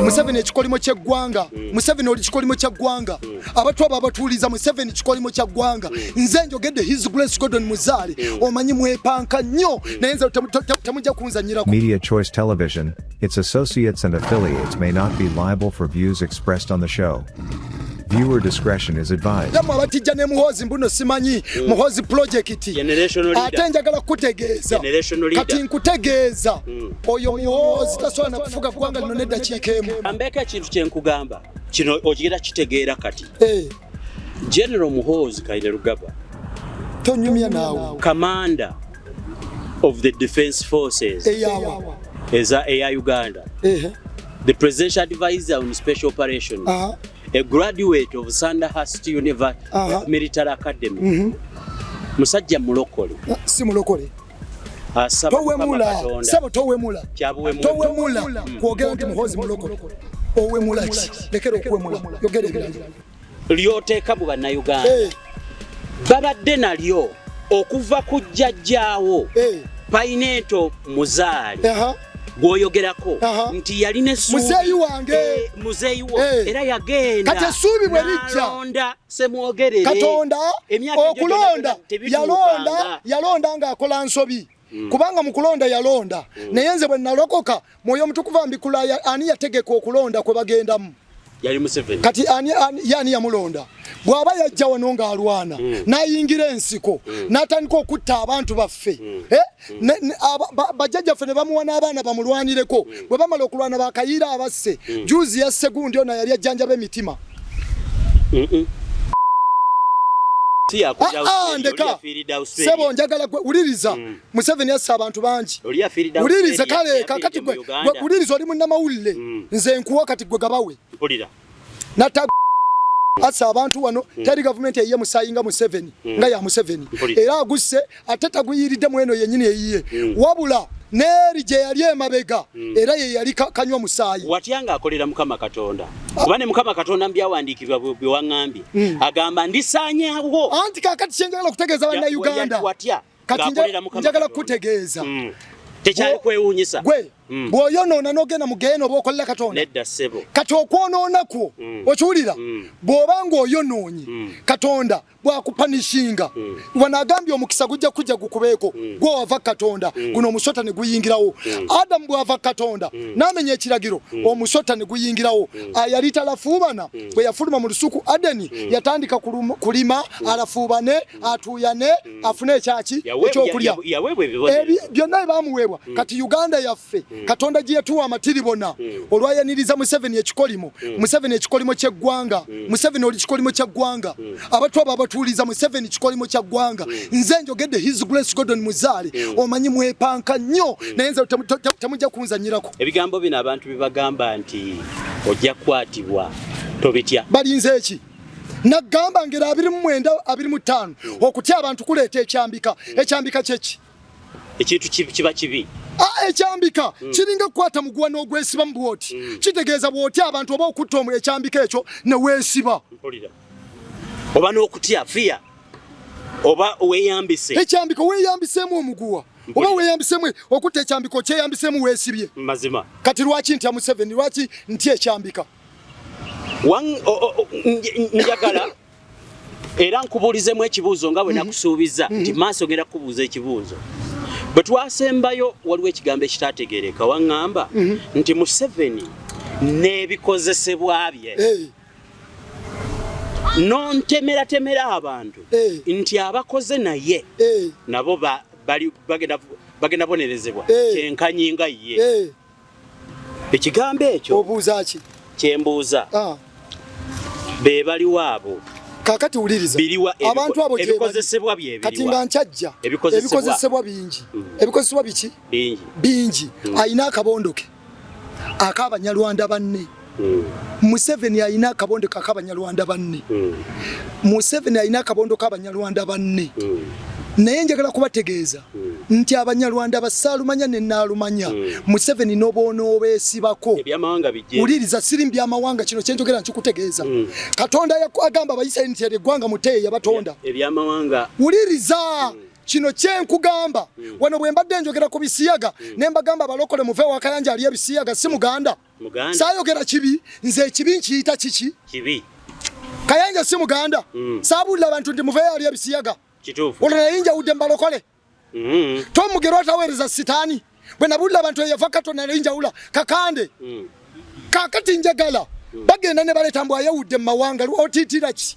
Museveni ekikolimo ky'eggwanga Museveni oli kikolimo ky'eggwanga abantu abo abatuuliza Museveni kikolimo ky'eggwanga nze njogedde His Grace Gordon Muzaale omanyi mwepanka nnyo naye nze temujja kunzanyirako. Media Choice Television, its associates and affiliates may not be liable for views expressed on the show. Viewer discretion is advised. Damu abatijja ne Muhoozi mbuno simanyi Muhoozi project ate njagala kutegeeza kati nkutegeeza oyo Muhoozi tasobola na kufuga ggwanga lino n'eddakiika emu. Ambeka ekintu kye nkugamba kino okigira kitegeera kati General Muhoozi Kainerugaba tonyumya naawe commander of the defense forces eya Uganda the presidential advisor on special operations a graduate of Sandhurst University Military Academy. Musajja mulokole. Si mulokole. Asaba towemula. Sabo towemula. Towemula. Kwogera nti Muhoozi mulokole. Owemula ki? Lekera okwemula. Yogere ebirala. Lyoteeka mu bannayuganda. Babadde nalyo okuva ku jjajjaawo. Paineto Muzaale. Gwoyogerako nti yalina essuubi muzeeyi wange muzeeyi wo era yagenda kati essuubi bwe lijja Katonda semwogerere Katonda okulonda yalonda ng'akola nsobi kubanga mu kulonda yalonda naye nze bwe nalokoka Mwoyo Omutukuvu ambikula ani yategeka okulonda kwe bagendamu yali Museveni kati ani yamulonda bw'aba yajja wano ng'alwana n'ayingira ensiko n'atandika okutta abantu baffe bajjajjaffe ne bamuwa n'abaana bamulwanireko bwe bamala okulwana bakayiira abasse juzi ya segundi ono yali ajjanjaba emitima ndeka sebo njagala uliriza Museveni yassa abantu bangi uliriza kale kakati gwe uliriza oli munnamawulire nze nkuwa kati gwe gabawe nata asa abantu wano teri government eyiye musayinga Museveni nga ya Museveni era agusse atata guyiridde mweno yenyini eyiye wabula neri je yali emabega era ye yali kanywa musayi watyanga akolera Mukama Katonda kubane Mukama Katonda mbyawandiikibwa bwe wangambye agamba ndisanyawo anti kakati kyenjagala kutegeeza bana Uganda kati njagala kutegeeza tekyali kwewuunyisa gwe bw'oyonoona n'ogenda mugendo bw'okolera Katonda nedda ssebo kati okwonoonakwo okiwulira bw'obanga oyonoonye Katonda bw'akupanishinga wanagambye omukisa gujja kujja gukubeeko gwe wava Katonda guno omusota ne guyingirawo Adamu bw'ava Katonda n'amenya ekiragiro omusota ne guyingirawo yali talafuubana bwe yafuluma mu lusuku Adeni yatandika kulima alafuubane atuuyane afune ekyaki ekyokulya byonna baamuweebwa kati Uganda yaffe Katonda gye yatuwa amatiribona olwayaniriza Museveni ekikolimo Museveni ekikolimo ky'eggwanga Museveni oli kikolimo ky'eggwanga abantu abo abatuuliza Museveni kikolimo ky'eggwanga nze njogedde His Grace Gordon Muzaale omanyi mwepanka nnyo naye nze temujja kunzanyirako ebigambo bino abantu bibagamba nti ojja kwatibwa tobitya balinze eki nagamba ngera 29 25 okutya abantu kuleeta ekyambika kyeki ekintu kiba kibi ekyambika kiringa kukwata muguwa n'ogwesiba mu bwoti kitegeeza bwoti abantu oba okutta ekyambika ekyo ne weesiba oba n'okutya fiya oba weeyambise ekyambika weeyambiseemu omuguwa oba weeyambiseemu okutta ekyambika okyeyambiseemu weesibye mazima kati lwaki ntya Museveni lwaki ntya ekyambika njagala era nkubuulizemu ekibuuzo nga bwe nakusuubiza nti maaso ngenda kubuuza ekibuuzo bwe twasembayo waliwo ekigambo ekitategeereka waŋŋamba nti Museveni n'ebikozesebwa bye nontemera abantu nti abakoze naye nabo bagenda bonerezebwa kyenkanyi nga ye ekigambo ekyo obuuza ki kyembuuza be baliwo abo kakati uliriza abantu abo ebikozesebwa bye kati nga nkyajja ebikozesebwa bingi ebikozesebwa biki bingi ayina akabondoke ak'Abanyarwanda banne Museveni ayina akabondoke ak'Abanyarwanda banne Museveni ayina akabondoke k'Abanyarwanda banne naye njagala kubategeeza nti Abanyarwanda basaalumanya ne nnaalumanya Museveni n'oboonobeesibako uliriza siri byamawanga kino kyenjogera nkikutegeeza Katonda agamba Abayisirayiri nti eggwanga muteeya batonda ebyamawanga uliriza kino kyenkugamba wano bwe mbadde njogera ku bisiyaga ne mbagamba abalokole muve wakayanja ali ebisiyaga si muganda saayogera kibi nze ekibi nkiyita kiki kibi kayanja si muganda saabulira abantu ndi muve ali ebisiyaga kituufu olwo nayinja udde mbalokole tomugero ataweereza sitaani bwe nabulira abantu eyava Katonda nayinjawula kakande kakati njagala bagenda ne baleeta mbu ayawudde mu mawanga otiitira ki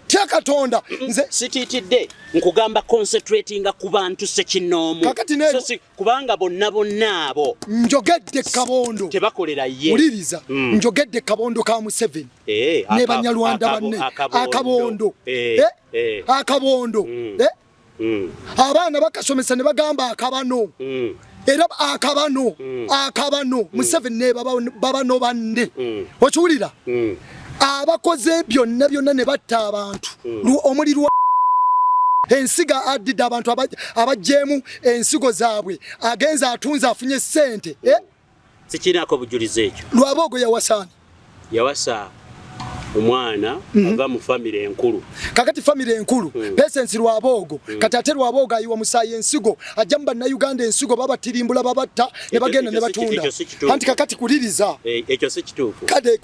tya Katonda nze sitiitidde nkugamba concentratinga ku bantu sekinoomu so si kubanga bonna abo njogedde Kabondo tebakolera ye uliriza njogedde Kabondo ka Museveni ne Banyarwanda banne Akabondo Akabondo abaana bakasomesa ne bagamba akabano era akabano Museveni ne babano bande okiwulira abakoze byonna ne batta abantu omulirwa ensiga adida abantu abajjemu ensigo zaabwe agenza atunza afunye ssente sikinako bujulize ekyo Lwabogo yawasa omwana ava mu family enkulu kakati family enkulu Patience Lwabogo kati ate Lwabogo ayiwa musayi ensigo ajja mu Bannayuganda ensigo babatirimbula babatta ne bagenda ne batunda anti kakati kuliriza ekyo si kituufu kade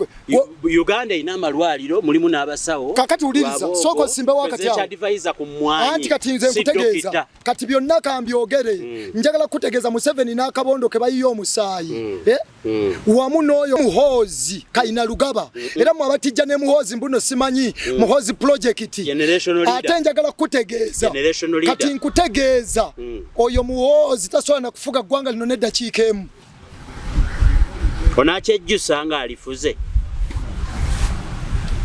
Uganda ina amalwaliro mulimu n'abasawo kakati uliriza soko simbe wakati advisor ku mwanyi anti kati nze nkutegeeza kati byonna kambyogere njagala kutegeeza Museveni n'Akabondo ke bayiyo omusayi wamu n'oyo Muhoozi Kayinalugaba era mu abatijja ne Muhoozi mbuno simanyi Muhoozi project ate njagala kutegeeza kati nkutegeeza oyo Muhoozi tasobola na kufuga ggwanga lino n'eddakiika emu onakyejjusa nga alifuze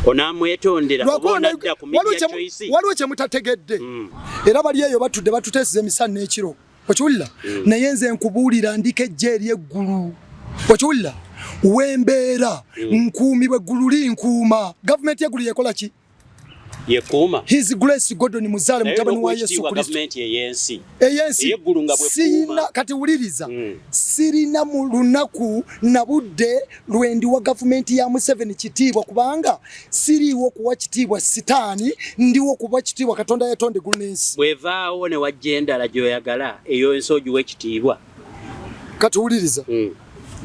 onamwetondera obonadda ku media choice waliwo kye mutategedde era bali eyo batudde batuteesiza emisana n'ekiro okiwulira naye nze nkubuulira ndika ejja ery'eggulu okiwulira wembeera nkuumibwa eggulu linkuuma gavumenti y'eggulu yekola ki yekuuma His Grace Gordon Muzaale mutabani wa Yesu Kristo eyensi sirina kati wuliriza sirina mu lunaku na budde lwendi wa gavumenti ya Museveni kitiibwa kubanga siriiwo kuwa kitiibwa sitaani ndiwo kuwa kitiibwa Katonda yatonde eggulu n'ensi bwevaawo ne wajja endala gy'oyagala eyo ensi ogiwa ekitiibwa kati wuliriza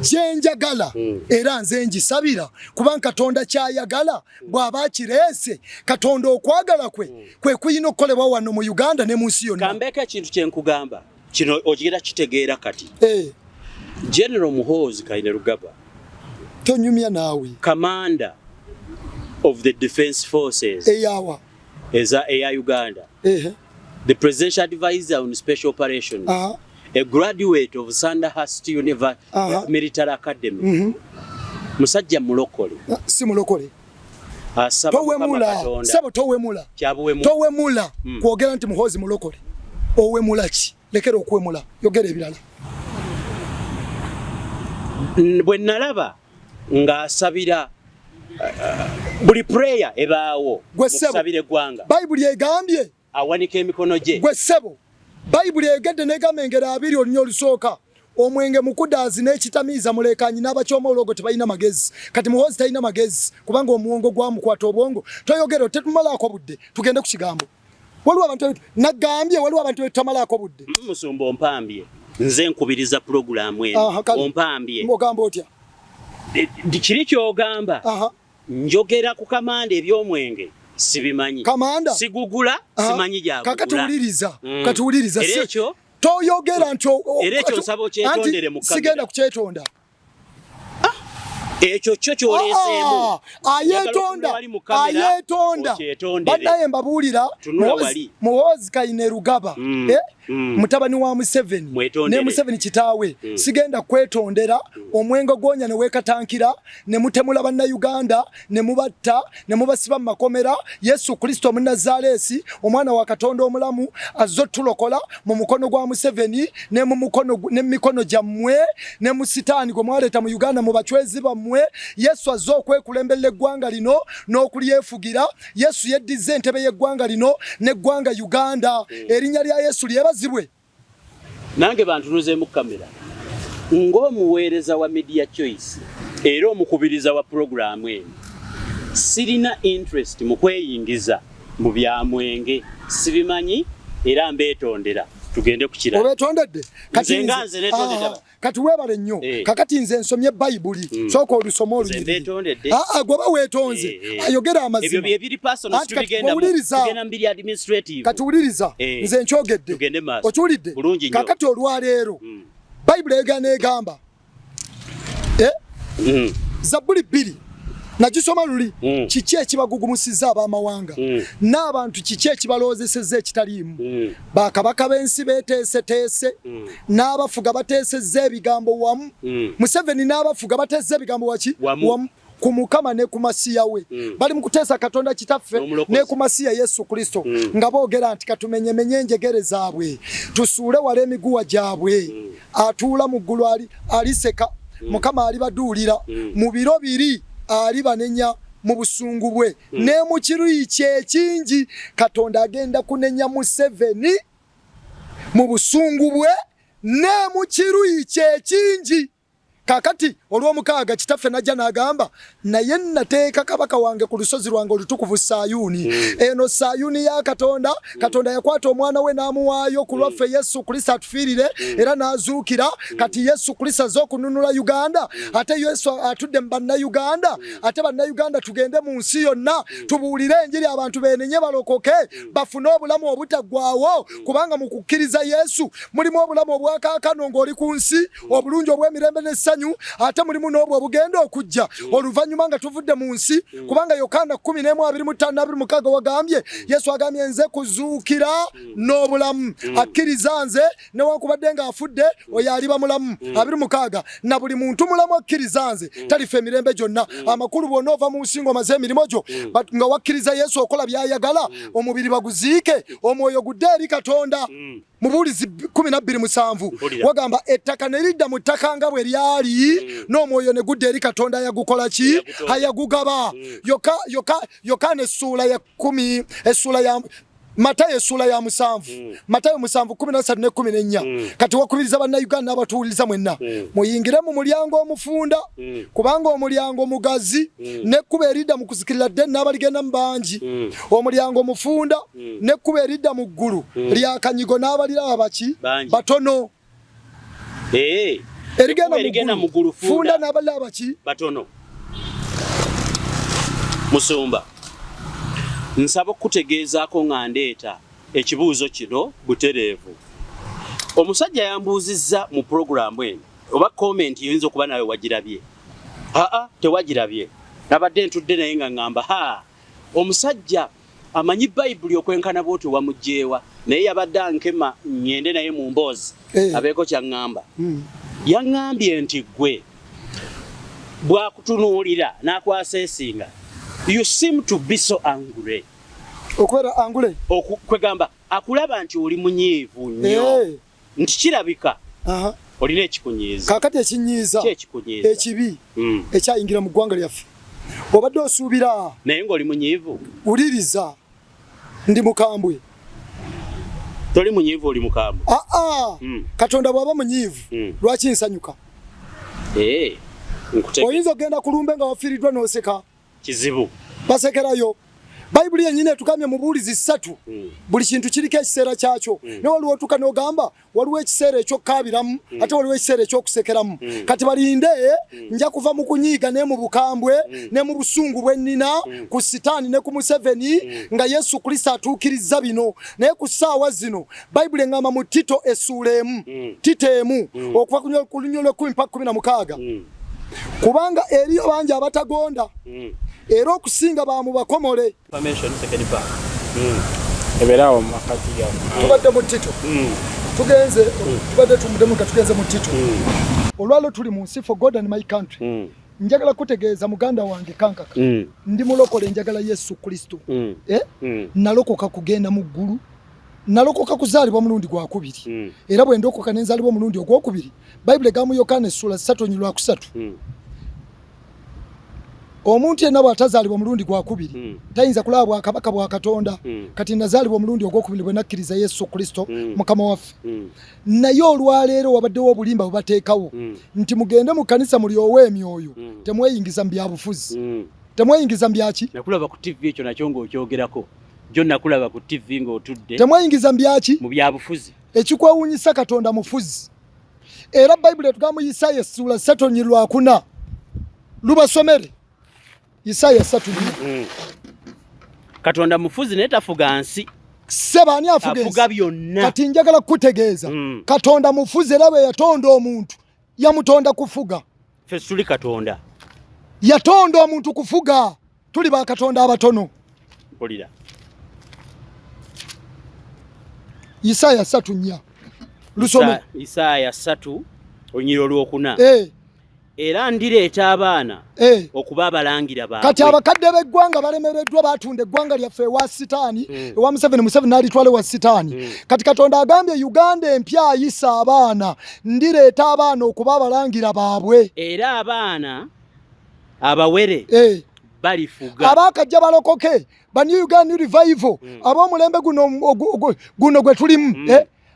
jenjagala era nze ngisabira kubanga Katonda kyayagala bw'aba kireese Katonda okwagala kwe kuyina okukolebwa wano mu Uganda ne mu nsi yonna kambeeko ekintu kye nkugamba kino ogira kitegeera kati General Muhoozi Kayinalugaba tonyumya naawe commander of the defense forces eyawa eya Uganda the presidential advisor on special operations a graduate of Sandhurst Military Academy. Musajja mulokole. Si mulokole. Asaba Katonda. Sabo towemula. Towemula. Kwogera nti Muhoozi mulokole. Owemula ki? Lekera okwemula. Yogera ebirala. Bwe nalaba ng'asabira buli prayer ebaawo musabire eggwanga. Bayibuli egambye awanika emikono gye. Gwe ssebo Bayibuli egedde negamba engero abiri olunya olusooka omwenge mukudaazi n'ekitamiiza mulekanyi n'abakyoma ologo tebalina magezi kati Muhoozi talina magezi kubanga omuwongo gwamukwata obwongo toyogera tetumalaako budde tugende ku kigambo waliwo abantu nagambye waliwo abantu tutamalaako budde musumba ompambye nze nkubiriza pulogulaamu eno ompambye ogamba otya kiri ky'ogamba njogera ku kamanda eby'omwenge sibimanyi kamanda sigugula simanyi gyagugula katuwuliriza ekyo toyogera nti ekyo nsaba okyetondere mu kamera sigenda kukyetonda ekyo kyo kyoleseemu ayetonda baddayo mbabuulira Muhoozi Kayinalugaba mutabani wa Museveni ne Museveni kitaawe sigenda kwetondera omwengo gonya ne wekatankira ne mutemula Bannayuganda ne mubatta ne mubasiba mu makomera Yesu Kristo Omunnazaaleesi omwana wa Katonda omulamu azzo tulokola mu mukono gwa Museveni ne mu mikono gyammwe ne mu sitaani gwe mwaleeta mu Uganda mu bachwezi bammwe Yesu azzo okwekulembera eggwanga lino n'okulyefugira Yesu yeddiza entebe y'eggwanga lino n'eggwanga Uganda erinnya lya Yesu lyebazibwe nange bantunuze mu kamera ng'omuweereza wa Media Choice era omukubiriza wa programu eno sirina interest mu kweyingiza mu byamwenge sibimanyi era mbetondera tugende kukira obetondedde kati webale nnyo kakati nze nsomye Bayibuli sooka olusoma olunyiriri gwoba weetonze ayogera amazima ebyo biri personal tugenda mbiri administrative kati wuliriza nze nkyogedde okiwulidde kakati olwaleero Bayibuli egamba Zabbuli 2 nagisoma luli kiki ekibagugumusiza abamawanga n'abantu kiki ekibaloozesezza ekitaliimu bakabaka b'ensi beeteeseteese n'abafuga bateesezza ebigambo wamu Museveni n'abafuga bateesezza ebigambo wamu ku Mukama ne ku Masiya we bali mu kuteesa Katonda kitaffe ne ku Masiya Yesu Kristo nga boogera nti katumenyemenye enjegere zaabwe tusuule wala emiguwa gyabwe atuula mu ggulu aliseka Mukama alibaduulira mu biro biri alibanenya mu busungu bwe ne mu kiruyi kye ekingi Katonda agenda kunenya Museveni mu busungu bwe ne mu kiruyi kye ekingi kakati olw'omukaaga kitaffe najja n'agamba naye nateeka kabaka wange ku lusozi lwange olutukuvu Sayuni eno Sayuni ya Katonda Katonda yakwata omwana we n'amuwaayo ku lwaffe Yesu Kristo atufiirire era n'azuukira kati Yesu Kristo azze okununula Uganda ate Yesu atudde mu bannayuganda ate bannayuganda tugende mu nsi yonna tubuulire enjiri abantu beenenye balokoke bafune obulamu obutaggwaawo kubanga mu kukkiriza Yesu mulimu obulamu obwakaakano ng'oli ku nsi obulungi obw'emirembe n'essanyu ate mulimu n'obwo obugenda okujja oluvannyuma nga tuvudde mu nsi kubanga Yokaana 10:25-26 wagambye Yesu agambye nze kuzuukira n'obulamu akkiriza nze newankubadde nga afudde oyo aliba mulamu 26 na buli muntu mulamu akkiriza nze talifa emirembe gyonna amakulu bwonna ova mu nsi ng'omaze emirimu gyo nga wakkiriza Yesu okola by'ayagala omubiri baguziike omwoyo gudde eri Katonda Mubuulizi 12:7 wagamba ettaka ne lidda mu ttaka nga bwe lyali n'omwoyo ne gudda eri Katonda yagukola ki ayagugaba Yokaana essula ya 10 essula ya Matayo essula ya 7 Matayo 7:13-14 kati wakubiriza bannayuganda n'abatuwuliriza mwenna muyingire mu mulyango omufunda kubanga omulyango mugazi n'ekkuba eridda mu kuzikirira ddene n'abaligenda mu bangi omulyango omufunda n'ekkuba eridda mu ggulu lyakanyigo n'abaliraba baki batono erigenda mu ggulu funda n'abaliraba baki batono Musumba nsaba okutegeezaako nga ndeeta ekibuuzo kino butereevu omusajja yambuuzizza mu puroguramu eno oba komenti yoyinza okuba nawe wagirabye tewagirabye nabadde ntudde naye nga ŋŋamba omusajja amanyi Bayibuli okwenkana bwoti wamugjeewa naye yabadde ankema ngende naye mu mboozi abeeko kyaŋŋamba yaŋŋambye nti gwe bwakutunuulira n'akwaseesinga you seem to be so angry. Okwera angry? Kwegamba akulaba nti oli munyiivu nnyo. Nti kirabika. Olina ekikunyiiza. Kakati ekinyiiza. Ekibi. Ekyayingira mu ggwanga lyaffe. Obadde osuubira. Naye ng'oli munyiivu. Wuliriza. Ndi mukambwe. Toli munyiivu oli mukambwe. Katonda bw'aba munyiivu. Lwaki nsanyuka? Oyinza ogenda ku lumbe nga wafiiriddwa n'oseka. Kizibu. Basekerayo. Bayibuli yennyini etukamye mu buulizi 3. Buli kintu kiriko ekiseera kyakyo. Ne waliwo otuuka n'ogamba waliwo ekiseera ekyokkaabiramu ate waliwo ekiseera ekyokusekeramu. Kati balinde nja kuva mu kunyiiga ne mu bukambwe ne mu busungu bwe nnina ku Sitaani ne ku Museveni nga Yesu Kristo atuukirizza bino. Naye ku ssaawa zino Bayibuli eŋŋamba mu Tito essula 1 Tito 1 okuva ku lunyolo 10-16 kubanga eriyo bangi abatagonda era okusinga bamubakomole eberawo makati gawo tubadde mu Tito tugenze tubadde tumudemu nga tugenze mu Tito olwalo tuli mu nsi for God and my country njagala kutegeeza muganda wange kankaka ndi mulokole njagala Yesu Kristo nalokoka kugenda mu ggulu nalokoka kuzaalibwa mulundi gwa kubiri era bwe ndokoka nenzaalibwa mulundi ogwokubiri Bayibuli egamu Yokaana essula 3:3 omuntu yenna bw'atazaalibwa mulundi gwa kubiri tayinza kulaba bwakabaka bwa Katonda kati nazaalibwa mulundi ogwokubiri bwe nakkiriza Yesu Kristo mukama waffe naye olwaleero wabaddewo obulimba bwe bateekawo nti mugende mu kkanisa mulyowe emyoyo temweyingiza mu byabufuzi temweyingiza mu byaki nakulaba ku TV ekyo nakyo ng'okyogerako jo nakulaba ku TV ng'otudde temwayingiza mbyaki mu byabufuzi ekikwewuunyisa Katonda mufuzi era Bayibuli etugamba mu Isaaya sura 3:4 lubasomere Isaaya 3:4 Katonda mufuzi naye tafuga nsi sebani afuga byonna kati njagala kutegeeza Katonda mufuzi era bwe yatonda omuntu yamutonda kufuga ffe tuli Katonda yatonda omuntu kufuga tuli ba Katonda abatono mpulira Isaaya 3:4 lusome Isaaya 3 onyiro lwokuna era ndireeta abaana okuba abalangira baabwe kati abakadde b'eggwanga balemereddwa batunda eggwanga lyaffe ewa sitaani ewa Museveni n'alitwala ewa sitaani kati Katonda agambye Uganda empya ayisa abaana ndireeta abaana okuba abalangira baabwe era abaana abawere balifuga abakajja balokoke ba New Uganda Revival ab'omulembe guno gwe tulimu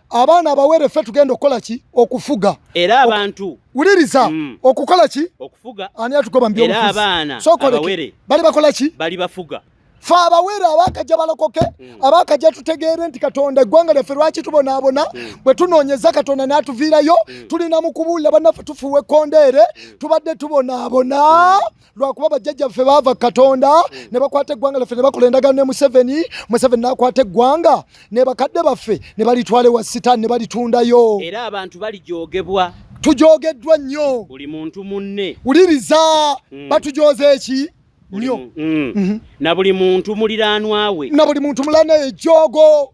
abaana abawere ffe tugenda okukola ki okufuga era abantu uliriza okukola ki okufuga ani atugoba mbyo era abaana abawere bali bakola ki bali bafuga fa abawere abakajja balokoke abakajja tutegeere nti Katonda eggwanga lyaffe lwaki tubonaabona bwe tunoonyeza Katonda n'atuviirayo tulina mu kubuulira bannaffe tufuuwe ekkondeere tubadde tubonaabona lwakuba bajjajjaffe baava Katonda ne bakwata eggwanga lyaffe ne bakola endagaano ne Museveni n'akwata eggwanga ne bakadde baffe ne balitwala ewa sitaani ne balitundayo era abantu balijoogebwa tujogeddwa nnyo buli muntu munne uliriza batujooze eki nnyo na buli muntu muliraanwa we na buli muntu mulana ejoogo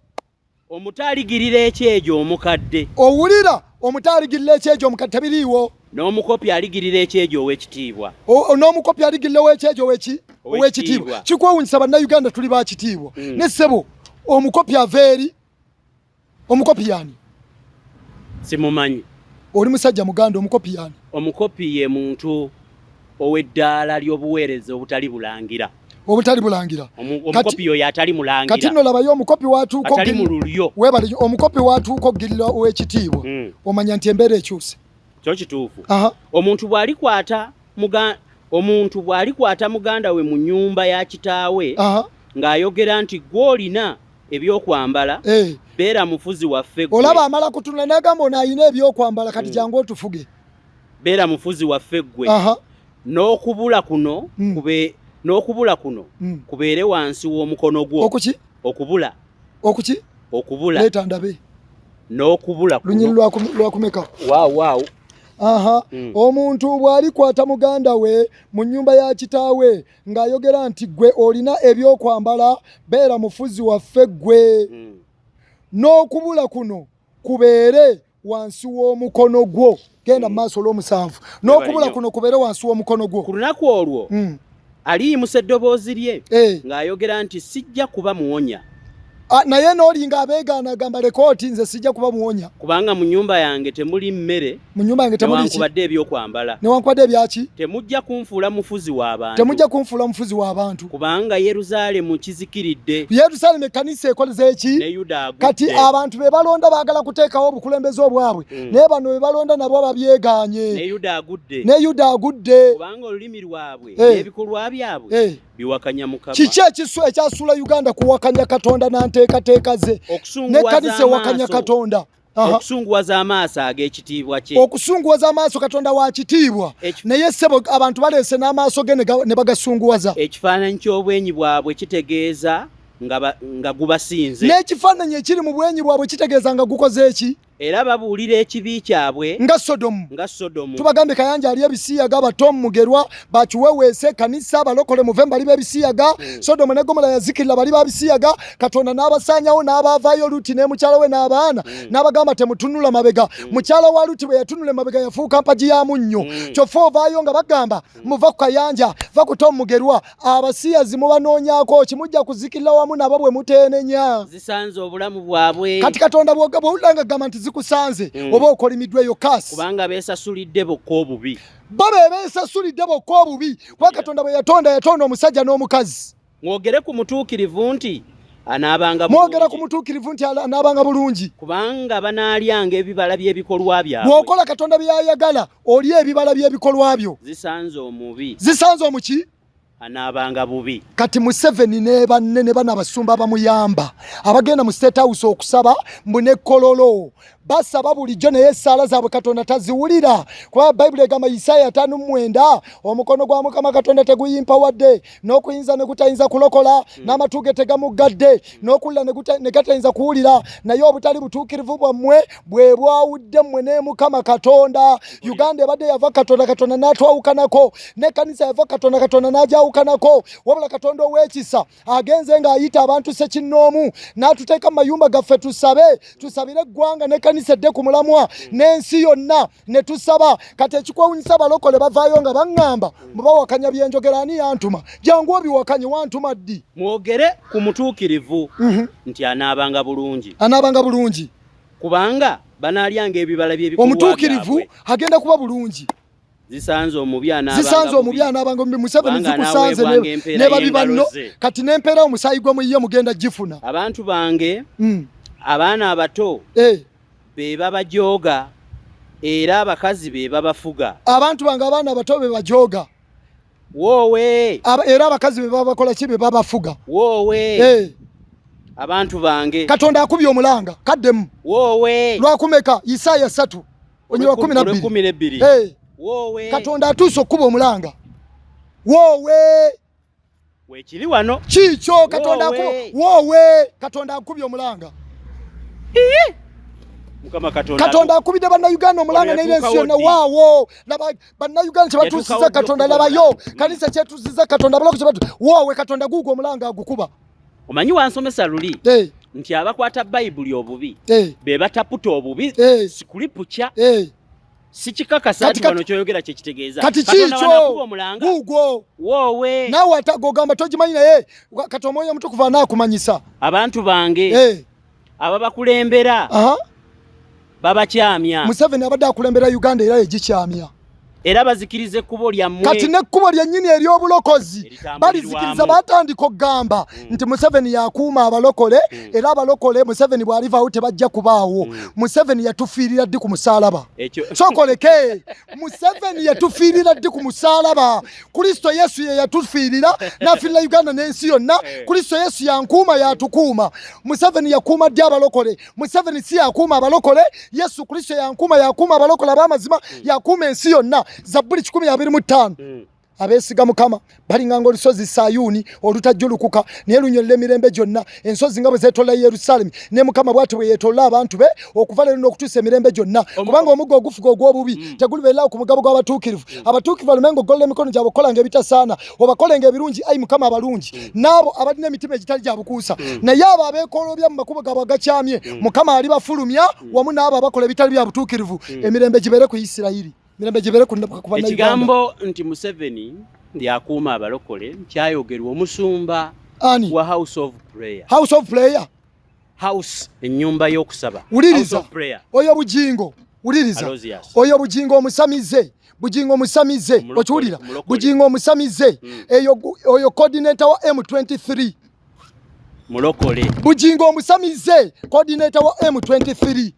omutaaligirira ekyejo omukadde owulira omutaaligirira ekyejo omukadde tabiriiwo n'omukopi aligirira ekyejo ow'ekitiibwa n'omukopi aligirira ow'ekyejo ow'ekitiibwa kikwewuunyisa bannayuganda tuli ba kitiibwa ne ssebo omukopi ava eri omukopi yaani simumanyi oli musajja muganda omukopi yaani omukopi ye muntu ow'eddaala ly'obuweereza obutali bulangira omukopi oyo atali mulangira kati nno labayo omukopi watuuko atali mu lulyo webali omukopi watuuko ogirira ow'ekitiibwa omanya nti embeera ekyuse kyo kituufu omuntu bw'alikwata muganda we mu nnyumba ya kitaawe ng'ayogera nti gw'olina ebyokwambala beera mufuzi waffe gwe olaba amala kutunula n'agamba ono ayina ebyokwambala kati jangu otufuge beera mufuzi waffe gwe n'okubula kuno kubeere wansi w'omukono gwo okubula leeta ndabe n'okubula kuno lunyiri lwakumeka waawu omuntu bw'alikwata muganda we mu nnyumba ya kitaawe ng'ayogera nti gwe olina ebyokwambala beera mufuzi waffe gwe n'okubula kuno kubeere wansi w'omukono gwo genda mu maaso olw'omusanvu n'okubula kuno kubeere wansi w'omukono gwo ku lunaku olwo aliyimusa eddoboozi lye ng'ayogera nti sijja kuba muwonya naye n'olinga abeegaana agamba lekooti nze sijja kuba muwonya kubanga mu nnyumba yange temuli mmere newankubadde ebyokwambala newankubadde ebyaki temujja kunfuula mufuzi w'abantu kubanga Yerusaalemu kizikiridde Yerusaalemu ekkanisa ekoleza eki kati abantu be balonda baagala kuteekawo obukulembeze obwabwe naye bano be balonda nabo babyegaanye ne Yuda agudde kubanga olulimi lwabwe n'ebikolwa byabwe biwakanya Mukama kiki ekyasuula Uganda kuwakanya Katonda n'anteekateeka ze n'ekkanisa ewakanya Katonda okusunguwaza amaaso ag'ekitiibwa kye okusunguwaza amaaso Katonda wa kitiibwa naye ssebo abantu baleese n'amaaso ge ne bagasunguwaza ekifaananyi ky'obwenyi bwabwe kitegeeza nga gubasinze n'ekifaananyi ekiri mu bwenyi bwabwe kitegeeza nga gukoze eki era babuulira ekibi kyabwe nga Sodomu tubagambe Kayanja ali ebisiyaga batomu Mugerwa bakiweweese kanisa balokole Muvemba ali bebisiyaga Sodomu ne Gomora yazikirira bali babisiyaga Katonda n'abasanyawo n'abavaayo Luti ne mukyala we n'abaana n'abagamba temutunula mabega mukyala wa Luti bwe yatunula mabega yafuuka mpaji ya munnyo kyokka ovaayo nga bagamba muva ku Kayanja va ku Tomu Mugerwa abasiyazi mubanoonyaako kimujja kuzikirira wamu nabo bwe muteenenya zisanze obulamu bwabwe kati Katonda bw'olanga gamba nti kusanze oba okolimiddweyo kasi kubanga beesasulidde bokka obubi beesasulidde bokka obubi kuba Katonda bwe yatonda omusajja n'omukazi mwogere ku mutuukirivu nti anaabanga bulungi kubanga banaalyanga ebibala by'ebikolwa byabwe bw'okola Katonda by'ayagala oli ebibala by'ebikolwa byo zisanze omubi zisanze omuki anaabanga bubi kati Museveni ne banne ne bana basumba bamuyamba abagenda mu State House okusaba mbune kololo basaba bulijjo naye essaala zaabwe Katonda taziwulira kuba Bayibuli egamba Isaya 5:9 omukono gwa Mukama Katonda teguyimpa wadde n'okuyinza ne gutayinza kulokola n'amatuge tegamugadde n'okulira ne gatayinza kuwulira naye obutali butuukirivu bwammwe bwe bwawudde mmwe ne Mukama Katonda. Uganda ebadde yava Katonda n'atwawukanako ne kanisa yava Katonda n'ajawukanako wabula Katonda ow'ekisa agenze ng'ayita abantu sekinnoomu n'atuteeka mu mayumba gaffe tusabire eggwanga ne kanisa edde ku mulamwa n'ensi yonna ne tusaba kati ekikwewunyisa abalokole bavaayo nga baŋŋamba mubawakanya byenjogera ani yantuma jangu obiwakanye wantuma ddi mwogere ku mutuukirivu nti anaabanga bulungi kubanga banaalyanga ebibala by'ebikolwa omutuukirivu agenda kuba bulungi zisanze omubi anaabanga mbi Museveni zikusanze ne babi banno kati n'empeera omusaayi gwe muyiye mugenda gifuna abantu bange abaana abato be babajooga era abakazi be babafuga abantu bange abaana abato be bajooga woowe era abakazi be babakola ki be babafuga woowe abantu bange Katonda akubye omulanga kaddemu woowe lwakumeka Isaya 3 onyewa 12 woowe Katonda atuuse okuba omulanga woowe weekiri wano kiikyo Katonda akubye omulanga Mukama Katonda akubidde bannayuganda omulanga n'ensi yonna waawo bannayuganda kyebatuusiza Katonda labayo kanisa kyetuusiza Katonda baloko kyebatu woowe Katonda guugo omulanga agukuba omanyi wansomesa luli nti abakwata Bayibuli obubi be bataputa obubi sikulipukya sikikakasa nti wano kyoyogera kyekitegeeza kati kiikyo guugwo woowe naawe atagogamba togimanyi naye kati omwoyo omutukuvu anaakumanyisa abantu bange ababakulembera babakyamya Museveni abadde akulembera Uganda era yegikyamya era bazikiriza ekkubo lyammwe kati n'ekkubo lyennyini ery'obulokozi balizikiriza batandika okugamba nti Museveni yakuuma abalokole era abalokole Museveni bw'alivaawo tebajja kubaawo Museveni yatufiirira ddi ku musaalaba sokoleke Museveni yatufiirira ddi ku musaalaba Kristo Yesu ye yatufiirira n'afiirira Uganda n'ensi yonna Kristo Yesu yankuuma yatukuuma Museveni yakuuma ddi abalokole Museveni si yakuuma abalokole Yesu Kristo yakuuma abalokole ab'amazima yakuuma ensi yonna Zabbuli 125 abeesiga Mukama balinganga olusozi Sayuni olutajjulukuka naye lunyolera emirembe gyonna ensozi nga bwe zeetola Yerusalemu ne Mukama bw'ati bwe yeetola abantu be okuva leero n'okutuusa emirembe gyonna kubanga omuggo ogufuga ogw'obubi tegulibeererawo ku mugabo gw'abatuukirivu abatuukirivu balumenga okugolla emikono gyabwe okukolanga ebitasaana obakolenga ebirungi ayi Mukama abalungi n'abo abalina emitima egitali gya bukuusa naye abo abeekoolobya mu makubo gaabwe agakyamye Mukama alibafulumya wamu n'abo abakola ebitali bya butuukirivu emirembe gibeere ku Isirayiri ekigambo nti Museveni yakuuma abalokole kyayogerwa omusumba wa House of Prayer ennyumba y'okusaba wuliriza oyo bugingo wuliriza oyo bugingo omusamize okiwulira bugingo omusamize oyo coordinator wa M23 mulokole bugingo omusamize coordinator wa M23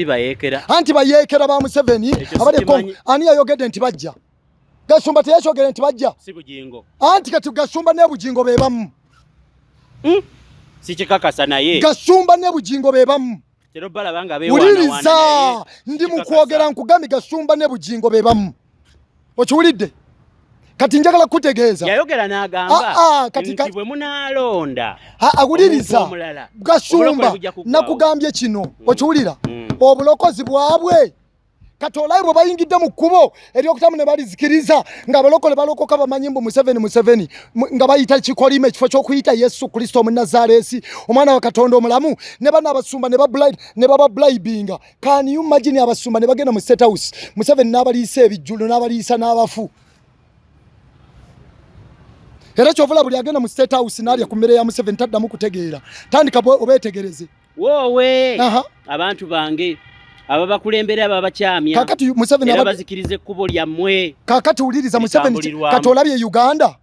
bayeekera anti bayeekera ba Museveni abadeko ani yayogedde nti bajja Gasumba teyakyogere nti bajja si bugingo anti kati Gasumba ne bugingo be bamu si kikakasa naye Gasumba ne bugingo be bamu tero balabanga beewana naye ndi mu kwogera nkugambi Gasumba ne bugingo be bamu okiwulidde kati njagala kutegeeza yayogera n'agamba nti bwe munaalonda awuliriza Gasumba nakugambye kino okiwulira obulokozi bwabwe kati olabe bwe bayingidde mu kkubo eryokutamu ne balizikiriza ng'abalokole balokoka bamanyi mbu Museveni nga bayita kikolime ekifo ky'okuyita Yesu Kristo Omunnazaaleesi omwana wa Katonda omulamu ne bana abasumba ne babablibinga can you imagine abasumba ne bagenda mu State House Museveni n'abaliisa ebijjulo n'abaliisa n'abafu era kyovula buli agenda mu State House n'alya ku mmere ya Museveni taddamu kutegeera tandika obeetegereze woowe abantu bange ababakulembera ababakyamya kakati Museveni era bazikiriza ekkubo lyammwe kakati wuliriza Museveni kati olabye Uganda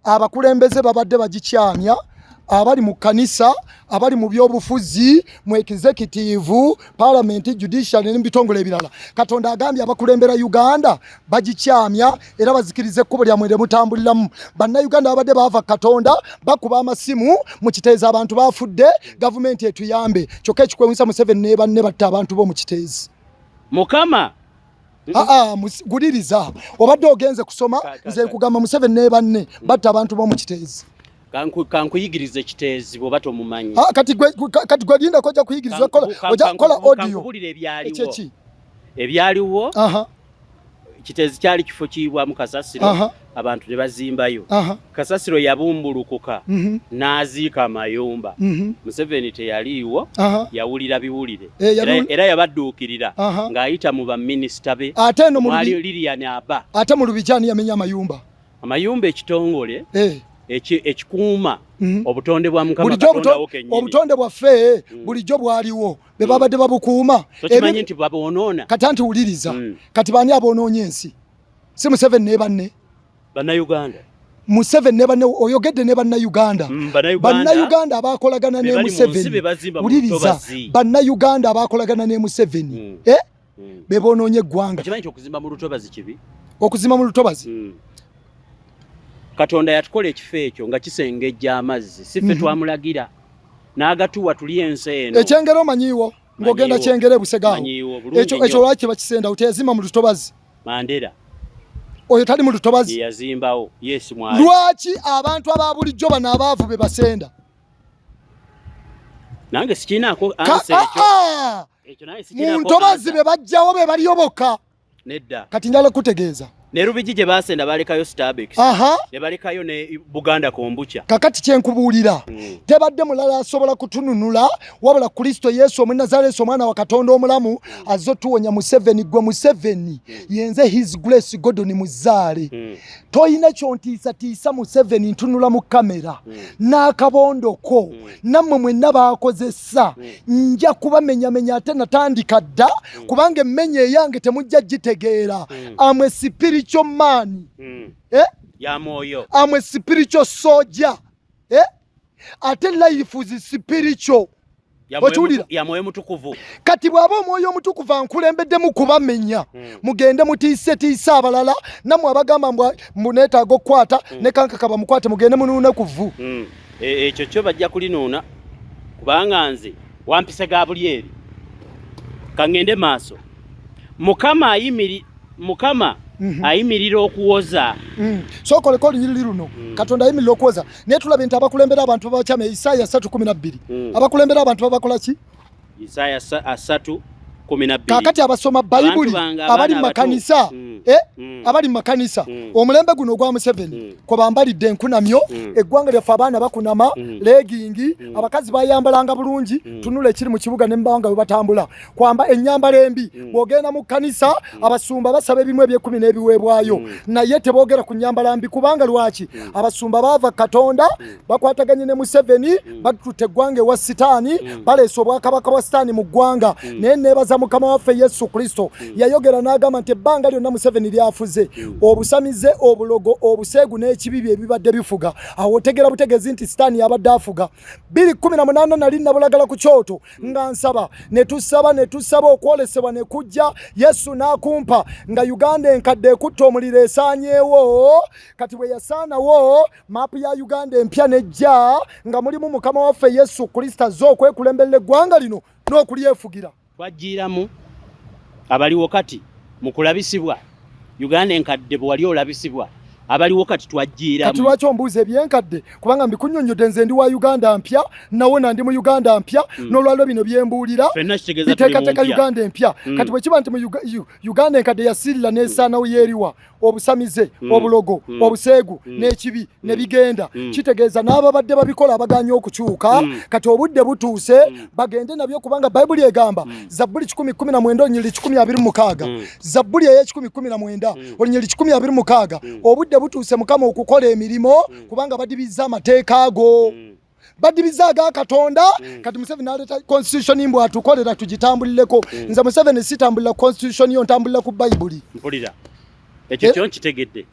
abakulembeze babadde bagikyamya abali mu kanisa abali mu byobufuzi mu executive parliament judiciary n'ebitongole ebirala Katonda agambye abakulembera Uganda bagikyamya era bazikirize ekkubo lyamwe mutambuliramu bannayuganda abadde baava Katonda bakuba amasimu mu kiteezi abantu bafudde gavumenti etuyambe kyokka ekikwewuunyisa Museveni ne banne batta abantu bo mu kiteezi Mukama guliriza obadde ogenze kusoma nze nkugamba Museveni ne banne batta abantu bo mu kiteezi kankuyigiriza ekiteezi bw'oba tomumanyi kati gwe linda kojja kuyigiriza kola audio ebyaliwo ekiteezi kyali kifo kiyibwamu kasasiro abantu ne bazimbayo kasasiro yabumbulukuka n'aziika amayumba Museveni teyaliiwo yawulira biwulire era yabadduukirira ng'ayita mu baminisita be mwali Lilian Aba ate mu Lubijani yamenya amayumba ekitongole ekikuuma obutonde bwa Mukama Katonda wokennyini obutonde bwaffe bulijjo bwaliwo be babadde babukuuma tokimanyi nti baboonoona kati anti wuliriza kati baani aboonoonye ensi si Museveni ne banne bannayuganda Museveni ne banne oyogedde ne bannayuganda bannayuganda abakolagana ne Museveni wuliriza bannayuganda abakolagana ne Museveni be boonoonye eggwanga kimanyi nti okuzimba mu lutobazi kibi okuzimba mu lutobazi Katonda yatukola ekifo ekyo nga kisengejja amazzi siffe twamulagira n'agatuwa tuli ensi eno ekyengero omanyiiwo ng'ogenda kyengere busegaawo ekyo lwaki bakisenda uteyazimba mu lutobazi Mandela oyo tali mu lutobazi yazimbawo yes mwali lwaki abantu ababulijjo bano abaavu be basenda nange sikinaako answer ekyo naye sikinaako mu ntobazi be bajjawo be baliyoboka nedda kati njala kutegeeza ne Rubiji gye basenda balekayo Starbucks ne balekayo ne Buganda kombucha kakati kyenkubuulira tebadde mulala asobola kutununula wabula Kristo Yesu Omunnazaaleesi omwana wa Katonda omulamu azze tuwonya Museveni gwe Museveni yenze his grace Godoni muzaale toyina kyontiisatiisa Museveni ntunula mu kamera n'akabondoko nammwe mwenna baakozesa nja kubamenyamenya ate natandika dda kubanga emmenya eyange temujja gitegeera amwe spiritual man ya moyo amwe spiritual soldier ate life is spiritual ya moyo mutukuvu kati bw'aba omwoyo omutukuvu ankulembedde mu kubamenya mugende mutiise abalala nammwe abagamba mbuneetaaga okukwata ne kankaka bamukwate mugende munuune kuvu ekyo kyo bajja kulinuuna kubanga nze wampise ga buli eri kangende maaso Mukama ayimirira okuwoza sokoleko olunyiriri luno Katonda ayimirira okuwoza naye tulabye nti abakulembera abantu babakyama Isaaya 3:12 abakulembera abantu babakola ki Isaaya 3:12 kakati abasoma Bayibuli abali mu makanisa abali mu makanisa omulembe guno ogwa Museveni ko bambalidde enkunamyo eggwanga lyaffe abaana bakunama legingi abakazi bayambalanga bulungi tunula ekiri mu kibuga n'embanga batambula kwamba ennyambala embi bwogenda mu kanisa abasumba basaba ebimwe eby'ekumi n'ebiweebwayo naye teboogera ku nnyambala mbi kubanga lwaki abasumba baava Katonda bakwataganye ne Museveni batutte eggwanga ewa sitaani baleese obwakabaka bwa sitaani mu ggwanga naye neebaza Mukama waffe Yesu Kristo yayogera n'agamba nti ebbanga lyonna Museveni lyafuze obusamize obulogo obuseegu n'ekibibi ebibadde bifuga awo otegera butegeezi nti sitaani yabadde afuga 2018 nali nabulagala ku kyoto nga nsaba ne tusaba okwolesebwa ne kujja Yesu n'akumpa nga Uganda enkadde ekutta omuliro esaanyeewo kati bwe yasaanawo maapu ya Uganda empya nejja nga mulimu Mukama waffe Yesu Kristo azze okwekulemberera eggwanga lino n'okulyefugira twajjiramu abaliwo kati mu kulabisibwa Uganda enkadde bwe wali olabisibwa abaliwo kati twajjiramu kati lwaki ombuuza ebyenkadde kubanga mbikunnyonnyodde nze ndi wa Uganda mpya nawona ndi mu Uganda mpya n'olwaliro bino byembuulira biteekateeka Uganda empya kati bwe kiba nti mu Uganda enkadde yasirira n'esaanawo yeeriwa obusamize obulogo obuseegu n'ekibi ne bigenda kitegeeza n'ababadde babikola abaganya okukyuka kati obudde butuuse bagende nabyo kubanga Bayibuli egamba Zabbuli 10:19 olunyiriri 10:26 Zabbuli ey'e10:19 olunyiriri 10:26 obudde butuuse Mukama okukola emirimu kubanga badibiza amateeka ago badibiza aga Katonda kati Museveni aleta constitution mbu atukolera tugitambulireko nze Museveni sitambulira constitution yo ntambulira ku Bayibuli mpulira ekyo kyo nkitegedde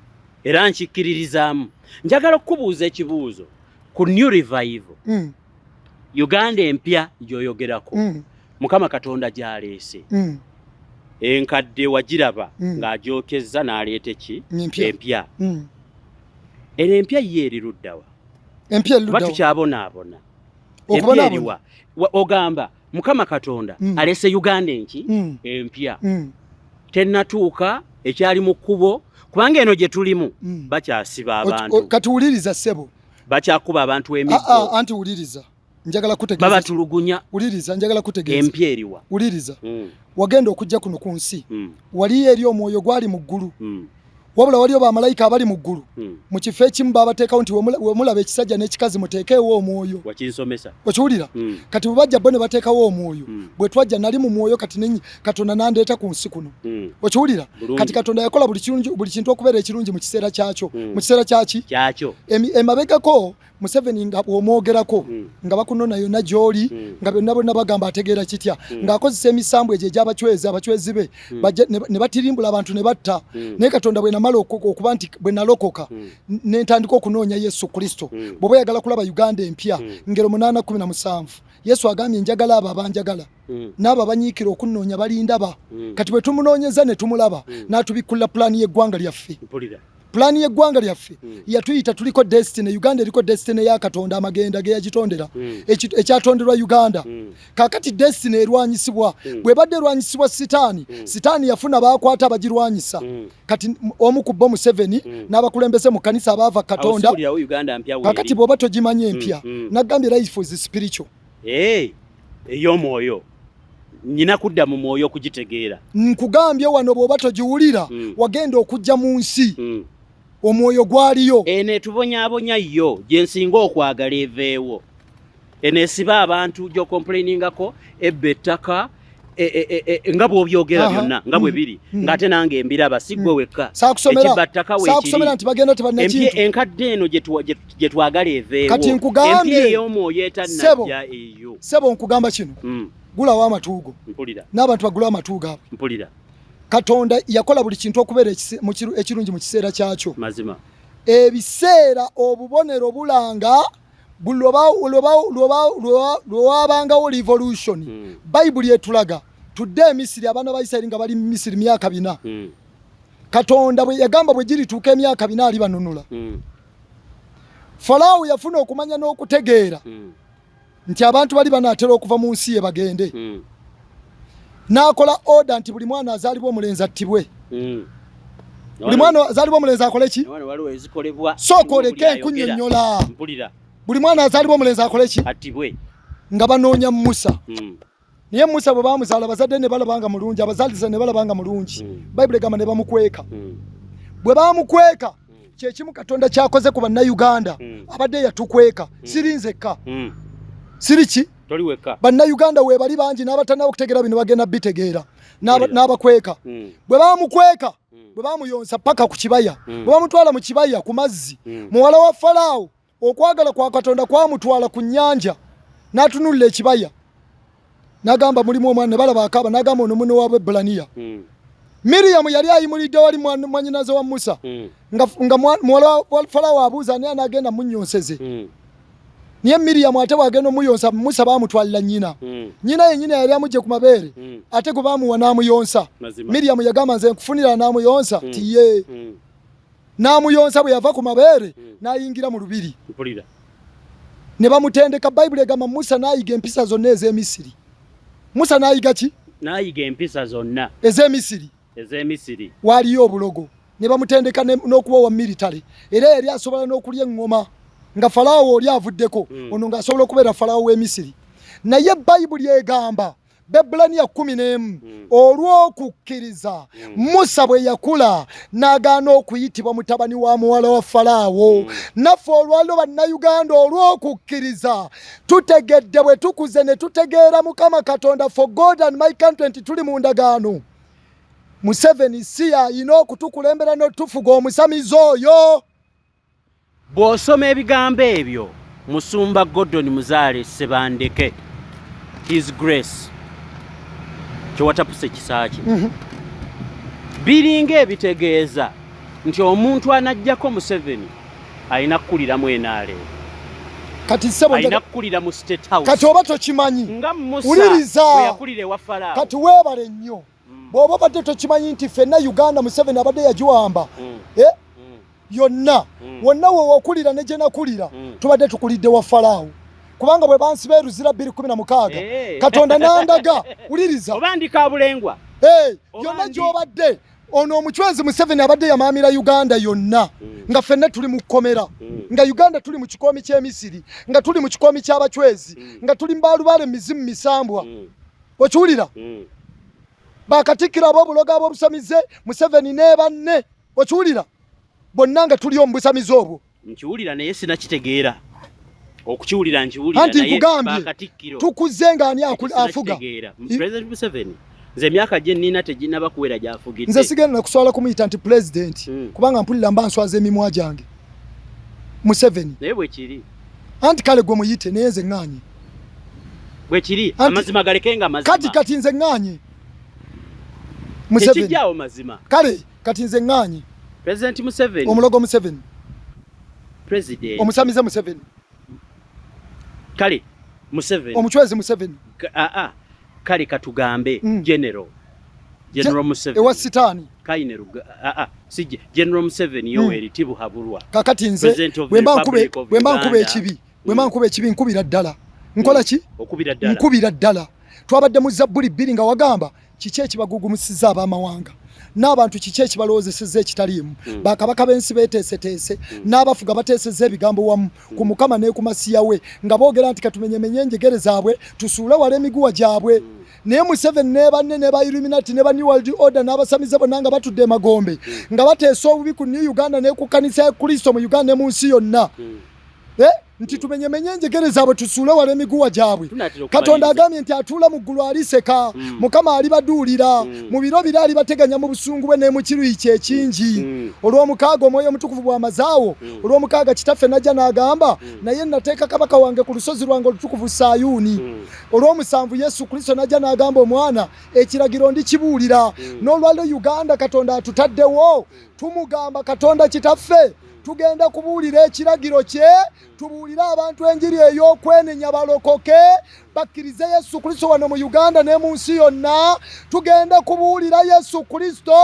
era nkikkiririzaamu njagala okubuuza ekibuuzo ku New Revival Uganda empya gyoyogerako Mukama Katonda gyaleese enkadde wagiraba ng'agyokeza n'aleeta ki empya eno empya ye eriruddawa batukyabonaabona empya eriwa ogamba Mukama Katonda aleese Uganda enki empya tennatuuka ekyali mu kkubo kubanga eno gye tulimu bakyasiba abantu katuwuliriza ssebo bakyakuba abantu emiggo anti wuliriza njagala kutegeeza babatulugunya wuliriza njagala kutegeeza empya eriwa wuliriza wagenda okujja kuno ku nsi wali eri omwoyo gwali mu ggulu wabula waliyo bamalayika abali mu ggulu mu kifo ekimu baabateekawo nti wemulaba ekisajja n'ekikazi muteekeewo omwoyo wakinsomesa okiwulira kati bwe bajja bo ne bateekawo omwoyo bwe twajja nali mu mwoyo kati Katonda nandeeta ku nsi kuno okiwulira kati Katonda yakola buli kintu okubeera ekirungi mu kiseera kyakyo mu kiseera kyakyo emabegako Museveni nga omwogerako nga bakunona yonna gy'oli nga bonna bagamba ategeera kitya ng'akozesa emisambu egyo abachwezi be ne batirimbula abantu ne batta naye Katonda bwe namala okuba nti bwe nalokoka ne ntandika okunoonya Yesu Kristo bw'oba oyagala kulaba Uganda empya ngero 8:17 Yesu agambye njagala abo abanjagala n'abo abanyiikira okunnoonya balindaba kati bwe tumunoonyeza ne tumulaba n'atubikkulira pulaani y'eggwanga lyaffe Plani y'eggwanga lyaffe yatuyita tuliko destiny Uganda eriko destiny ya Katonda amagenda ge yagitondera ekyatonderwa Uganda kakati destiny erwanyisibwa bwe badde erwanyisibwa sitaani yafuna bakwata abagirwanyisa kati omu ku bo Museveni n'abakulembeze mu kanisa abaava Katonda kakati bw'oba togimanye empya nagambye life is spiritual ey'omwoyo nyina kudda mu mwoyo kugitegeera nkugambye wano bw'oba togiwulira wagenda okujja mu nsi omwoyo gwaliyo ene tubonyaabonya yo gye nsinga okwagala eveewo ene esiba abantu gyo complainingako ebba ettaka nga bw'obyogera byonna nga bwe biri ng'ate nange embiraba si ggwe wekka saakusomera nti bagenda tebannakintu enkadde eno gye twagala eveewo kati nkugambye empya ey'omwoyo etannajja eyo sebo nkugamba kino gulawo amatuugo n'abantu bagulawo amatuugo abo mpulira Katonda yakola buli kintu okubeera ekirungi mu kiseera kyakyo mazima ebiseera obubonero bulanga lwowabangawo revolution Bayibuli etulaga tudde Misiri abaana ba Isirayiri nga bali mu Misiri myaka 4 Katonda bwe yagamba bwe girituuka emyaka 4 alibanunula Farao yafuna okumanya n'okutegeera nti abantu bali banaatera okuva mu nsi ye bagende n'akola order nti buli mwana azaalibwa omulenzi attibwe buli mwana azaalibwa omulenzi akole ki sooka oleke enkunnyonnyola buli mwana azaalibwa omulenzi akole ki attibwe nga banoonya Musa naye Musa bwe bamuzaala bazadde ne balabanga mulungi abazaaliza ne balabanga mulungi Bayibuli egamba ne bamukweka bwe bamukweka kyekimu Katonda kyakoze ku bannayuganda abadde yatukweka sirinzekka siriki bannayuganda weebali bangi n'abatannaba okutegeera bino bagenda bitegeera n'abakweka bwe bamukweka bwe bamuyonsa paka ku kibaya bwe bamutwala mu kibaya ku mazzi muwala wa Falaawo okwagala kwa Katonda kwamutwala ku nnyanja n'atunulira ekibaya n'agamba mulimu omwana ne balaba akaaba n'agamba ono muno w'Abaebbulaniya Miriyamu yali ayimulidde wali mwanyinaze wa Musa nga muwala wa Falaawo abuuza naye n'agenda munnyonseze niye Miriyamu ate wagenda omuyonsa Musa baamutwalira nnyina nnyina yennyina yali amugye ku mabeere ate gwe baamuwa n'amuyonsa Miriyamu yagamba nze nkufunira n'amuyonsa tiye n'amuyonsa bwe yava ku mabeere n'ayingira mu lubiri ne bamutendeka Bayibuli egamba Musa n'ayiga empisa zonna ez'Emisiri Musa n'ayiga ki n'ayiga empisa zonna ez'Emisiri waaliyo obulogo ne bamutendeka n'okuba wa militale era yali asobola n'okulya eŋŋoma nga Falaawo oli avuddeko ono ng'asobola okubeera Falaawo w'Emisiri naye Bayibuli egamba Baebbulaniya 11 olw'okukkiriza Musa bwe yakula n'agaana okuyitibwa mutabani wa muwala wa Falaawo naffe olwaliro bannayuganda olw'okukkiriza tutegedde bwe tukuze ne tutegeera Mukama Katonda for God and my country nti tuli mu ndagaano Museveni si ayina okutukulembera n'otufuga omusamizi oyo bw'osoma ebigambo ebyo Musumba Gordon Muzaale Sebandeke His Grace kyewatapuse kisaaki biringa ebitegeeza nti omuntu anajjako Museveni alina kukuliramu enaale kati sebo alina kukulira mu State House kati oba tokimanyi nga Musa uliriza yakulira ewa Farao kati weebale nnyo bw'oba badde tokimanyi nti ffenna Uganda Museveni abadde yagiwamba yonna wonna we wakulira ne gye nakulira tubadde tukulidde wa Farao kubanga bwe bansi beeruzira 2016 Katonda nandaga uliriza oba ndika bulengwa yonna gy'obadde ono omuchwezi Museveni abadde yamaamira Uganda yonna nga ffenna tuli mu kkomera nga Uganda tuli mu kikoomi ky'Emisiri nga tuli mu kikoomi ky'abachwezi nga tuli mbalubale mizimu misambwa okiwulira bakatikkira ab'obuloga ab'obusamize Museveni ne banne okiwulira bonna nga tuli omubusamize obwo nkiwulira naye sinakitegeera okukiwulira nkiwulira naye bakatikkiro tukuze nga ani afuga President Museveni nze myaka gye nina teginaba kuwera gyafugidde nze sigenda kuswala kumuyita nti president kubanga mpulira mba nswaza emimwa gyange Museveni naye bwe kiri anti kale gwe muyite naye nze ŋŋaanye bwe kiri amazima galekenga mazima kati nze ŋŋaanye Museveni tekijjaawo mazima kale kati nze ŋŋaanye President Museveni omulogo Museveni president omusamize Museveni kale Museveni omuchwezi Museveni kale katugambe General Museveni ewa sitani kaine sije General Museveni Yoweri Tibuhaburwa kakati nze bwe mba nkuba ekibi nkubira ddala nkola ki nkubira ddala twabadde mu Zabbuli 2 nga wagamba kiki ekibagugumusiza abamawanga n'abantu kiki ekibalowoozesezza ekitaliimu bakabaka b'ensi beeteeseteese n'abafuga bateesezza ebigambo wamu ku Mukama ne ku Masiya we nga boogera nti katumenyemenye enjegere zaabwe tusuule wala emiguwa gyabwe naye Museveni ne banne ne ba Illuminati ne ba New World Order n'abasamize bonna nga batudde emagombe nga bateesa obubi ku New Uganda ne ku kkanisa ya Kristo mu Uganda ne mu nsi yonna nti tumenyemenye enjegere zaabwe tusuule wala emiguwa gyabwe Katonda agambye nti atuula mu ggulu aliseka Mukama alibaduulira mu biro biri alibateganya mu busungu bwe ne mu kiruyi kye ekingi olw'omukaaga omwoyo omutukuvu bw'amazaawo olw'omukaaga kitaffe najja n'agamba naye nateeka kabaka wange ku lusozi lwange olutukuvu Sayuuni olw'omusanvu Yesu Kristo najja n'agamba omwana ekiragiro ndikibuulira n'olwaliro Uganda Katonda atutaddewo tumugamba Katonda kitaffe tugenda kubuulira ekiragiro kye tubuulire abantu enjiri ey'okwenenya balokoke bakkirize Yesu Kristo wano mu Uganda ne mu nsi yonna tugenda kubuulira Yesu Kristo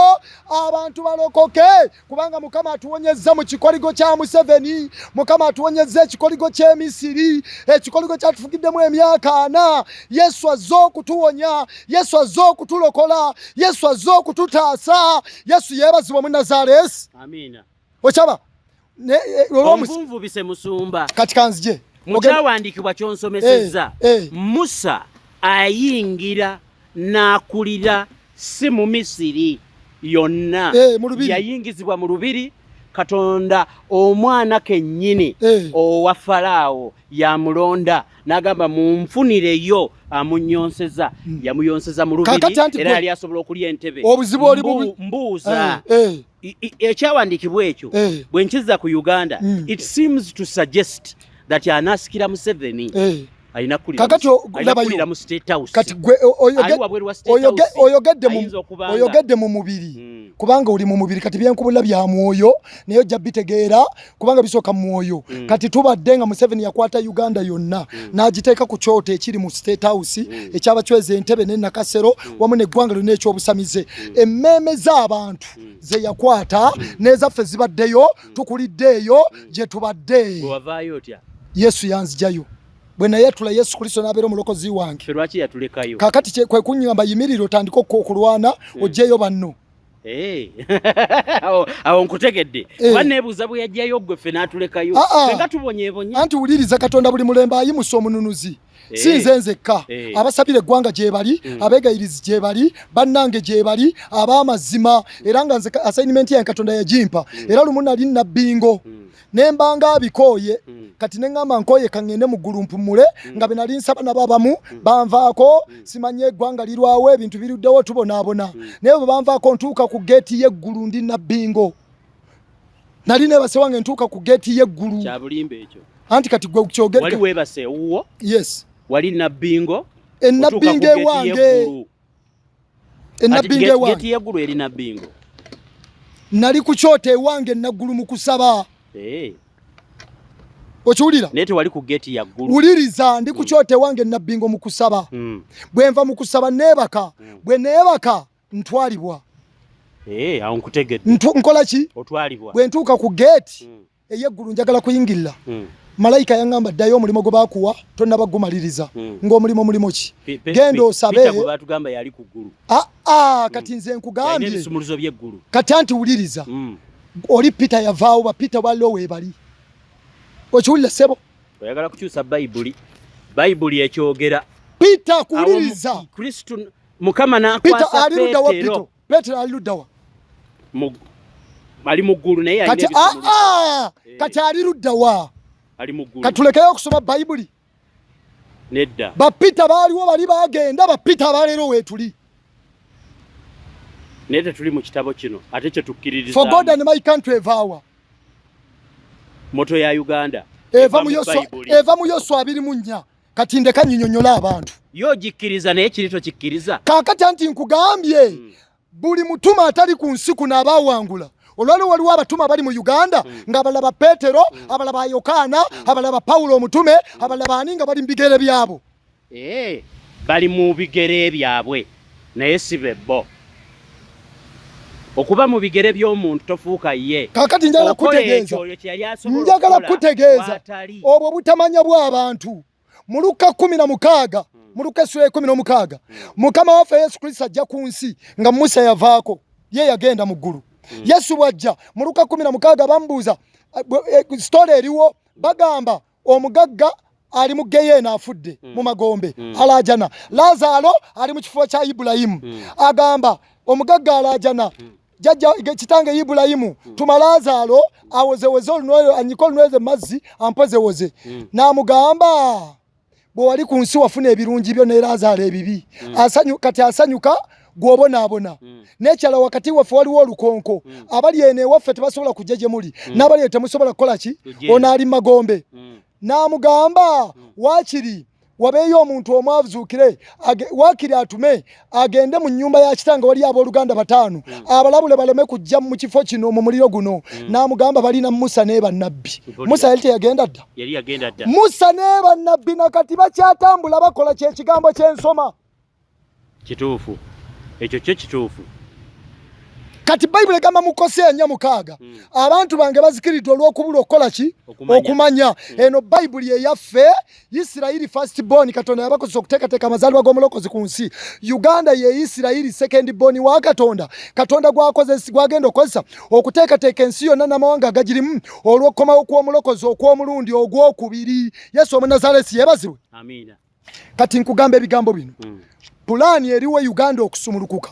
abantu balokoke kubanga Mukama atuwonyezza mu kikoligo kya Museveni Mukama atuwonyezza ekikoligo ky'Emisiri ekikoligo kyatufugiddemu emyaka 4 Yesu azze okutuwonya Yesu azze okutulokola Yesu azze okututaasa Yesu yeebazibwa mu Nazaresi amina okyaba omuvunvu bise musumba kati kanzije mukyawandiikibwa kyonsomesezza Musa ayingira n'akulira si mu Misiri yonna yayingizibwa mu lubiri Katonda omwana kennyini owa Farao yamulonda n'agamba munfunireyo amunyonseza yamuyonseza mu lubiri era yali asobola okulya entebe obuzibu oli mbuuza ekyawandiikibwa ekyo bwe nkiza ku Uganda it seems to suggest that anasikira Museveni alina kulira mu State House kati gwe oyogedde mu mubiri kubanga oli mu mubiri kati byenkubula bya mwoyo naye ojja bitegeera kubanga bisooka mu mwoyo kati tubadde nga Museveni yakwata Uganda yonna n'agiteeka ku kyoto ekiri mu State House ekyabachweza entebe ne Nakasero wamu n'eggwanga lyonna eky'obusamize emmeeme z'abantu ze yakwata n'ezaffe zibaddeyo tukuliddeeyo gye tubadde Yesu yanzijayo bwe nayetula Yesu Kristo n'abeera omulokozi wange lwaki yatulekayo kakati kwe kunyamba yimiriro otandika okulwana ojjeyo banno awo nkutegedde baneebuuza bwe yajjayo gwe ffe n'atulekayo nga tubonyeebonye anti wuliriza Katonda buli mulembe ayimusa omununuzi si nze nzekka abasabira eggwanga gye bali abeegayirizi gye bali bannange gye bali ab'amazima era nga nze assignment yange Katonda yagimpa era lumu nali nabbingo nembanga abikooye kati neŋŋamba nkooye kaŋŋende mu ggulu mpumule nga be nali nsaba nabo abamu banvaako simanye eggwanga lirwawo ebintu biruddewo tubonaabona naye bwe banvaako ntuuka ku geeti y'eggulu ndi nabbingo nali neebase wange ntuuka ku geeti y'eggulu kyabulimba ekyo anti kati gwe kyogedde wali weebase ewuwo yes wali nabbingo enabbingo ewange enabbingo ewange geeti y'eggulu eri nabbingo nali ku kyoto ewange naggulu mu kusaba Okiwulira? Nete wali ku gate ya ggulu. Wuliriza ndi ku kyote wange nabbingo mu kusaba. Bwe nva mu kusaba neebaka. Bwe neebaka ntwalibwa. Awo nkutegedde. Nkola ki? Otwalibwa. Bwe ntuuka ku gate eyeggulu njagala kuyingirira. Malayika yangamba ddayo omulimo gwe bakuwa tonnaba gumaliriza. Ng'omulimo mulimo ki? Genda osabe. Peter gwe batugamba yali ku ggulu. Kati nze nkugambye. Ebisumuluzo by'eggulu. Kati anti wuliriza. Oli Peter yavaawo ba Peter waliwo weebali. Okiwulira ssebo? Oyagala kukyusa Bayibuli ekyogera. Peter kuwuliriza. Kristo Mukama n'akwasa Peter ali ludda wa Peter? Peter ali ludda wa? Ali mu ggulu naye kati kati ali ludda wa? Ali mu ggulu. Katulekeyo okusoma Bayibuli. Nedda. Ba Peter baaliwo bali bagenda ba Peter abaleero weetuli. Nete tuli mu kitabo kino ate kye tukkiririza. For God and my country evaawa. Moto ya Uganda. Eva mu Yoswa 24. Kati ndeka nyinyonyola abantu. Yo jikkiriza naye kirito kikkiriza. Kaakati anti nkugambye buli mutuma atali ku nsi kuno abaawangula. Olwali waliwo abatuma bali mu Uganda ng'abalaba Petero, abalaba Yokaana, abalaba Pawulo omutume, abalaba ani nga bali mu bigere byabo. Bali mu bigere byabwe naye si bebo. Okuba mu bigere by'omuntu tofuuka ye. Kaakati njagala kutegeeza obwo butamanya bw'abantu. Mu Luka 16, mu Luka 16, Mukama waffe Yesu Kristo ajja ku nsi nga Musa yavaako, ye yagenda mu ggulu. Yesu bw'ajja mu Luka 16 bambuuza story eriwo bagamba omugagga ali mu Geyeena afudde mu magombe alaajana. Lazaro ali mu kifo kya Ibulayimu agamba omugagga alaajana. Jajja kitange Ibulayimu tuma Lazaro awozeweze olunwe anyiko olunweze mazzi ampozewoze. N'amugamba bwe wali ku nsi wafuna ebirungi byo ne Lazaro ebibi. Asanyuka gwobonaabona. N'ekyala wakati waffe waliwo olukonko. Abali ene waffe tebasobola kujja gye muli. N'abali temusobola kukola ki? Ono ali magombe. N'amugamba waakiri wabeeyo omuntu omwavuzuukire waakiri atume agende mu nnyumba ya kitange wali abooluganda 5 abalabule baleme kujja mu kifo kino mu muliro guno. N'amugamba balina Musa ne bannabbi. Musa yali teyagenda dda? Yali yagenda dda. Musa ne bannabbi nakati bakyatambula bakola kyekigambo ky'ensoma. Kituufu. Ekyo kyo kituufu. Kati Bayibuli egamba mukose enya 6 abantu bange bazikiridde olw'okubula okukola ki? Okumanya. Eno Bayibuli eyaffe Isirayiri first born Katonda yabakozesa okuteekateeka amazaalibwa g'omulokozi ku nsi. Uganda ye Isirayiri second born wa Katonda. Katonda gwagenda okozesa okuteekateeka ensi yonna n'amawanga agagirimu olw'okukomawo kw'omulokozi okw'omulundi ogwokubiri. Yesu Omunnazaaleesi yeebazibwe. Amiina. Kati nkugamba ebigambo bino. Pulaani eriwo Uganda okusumulukuka.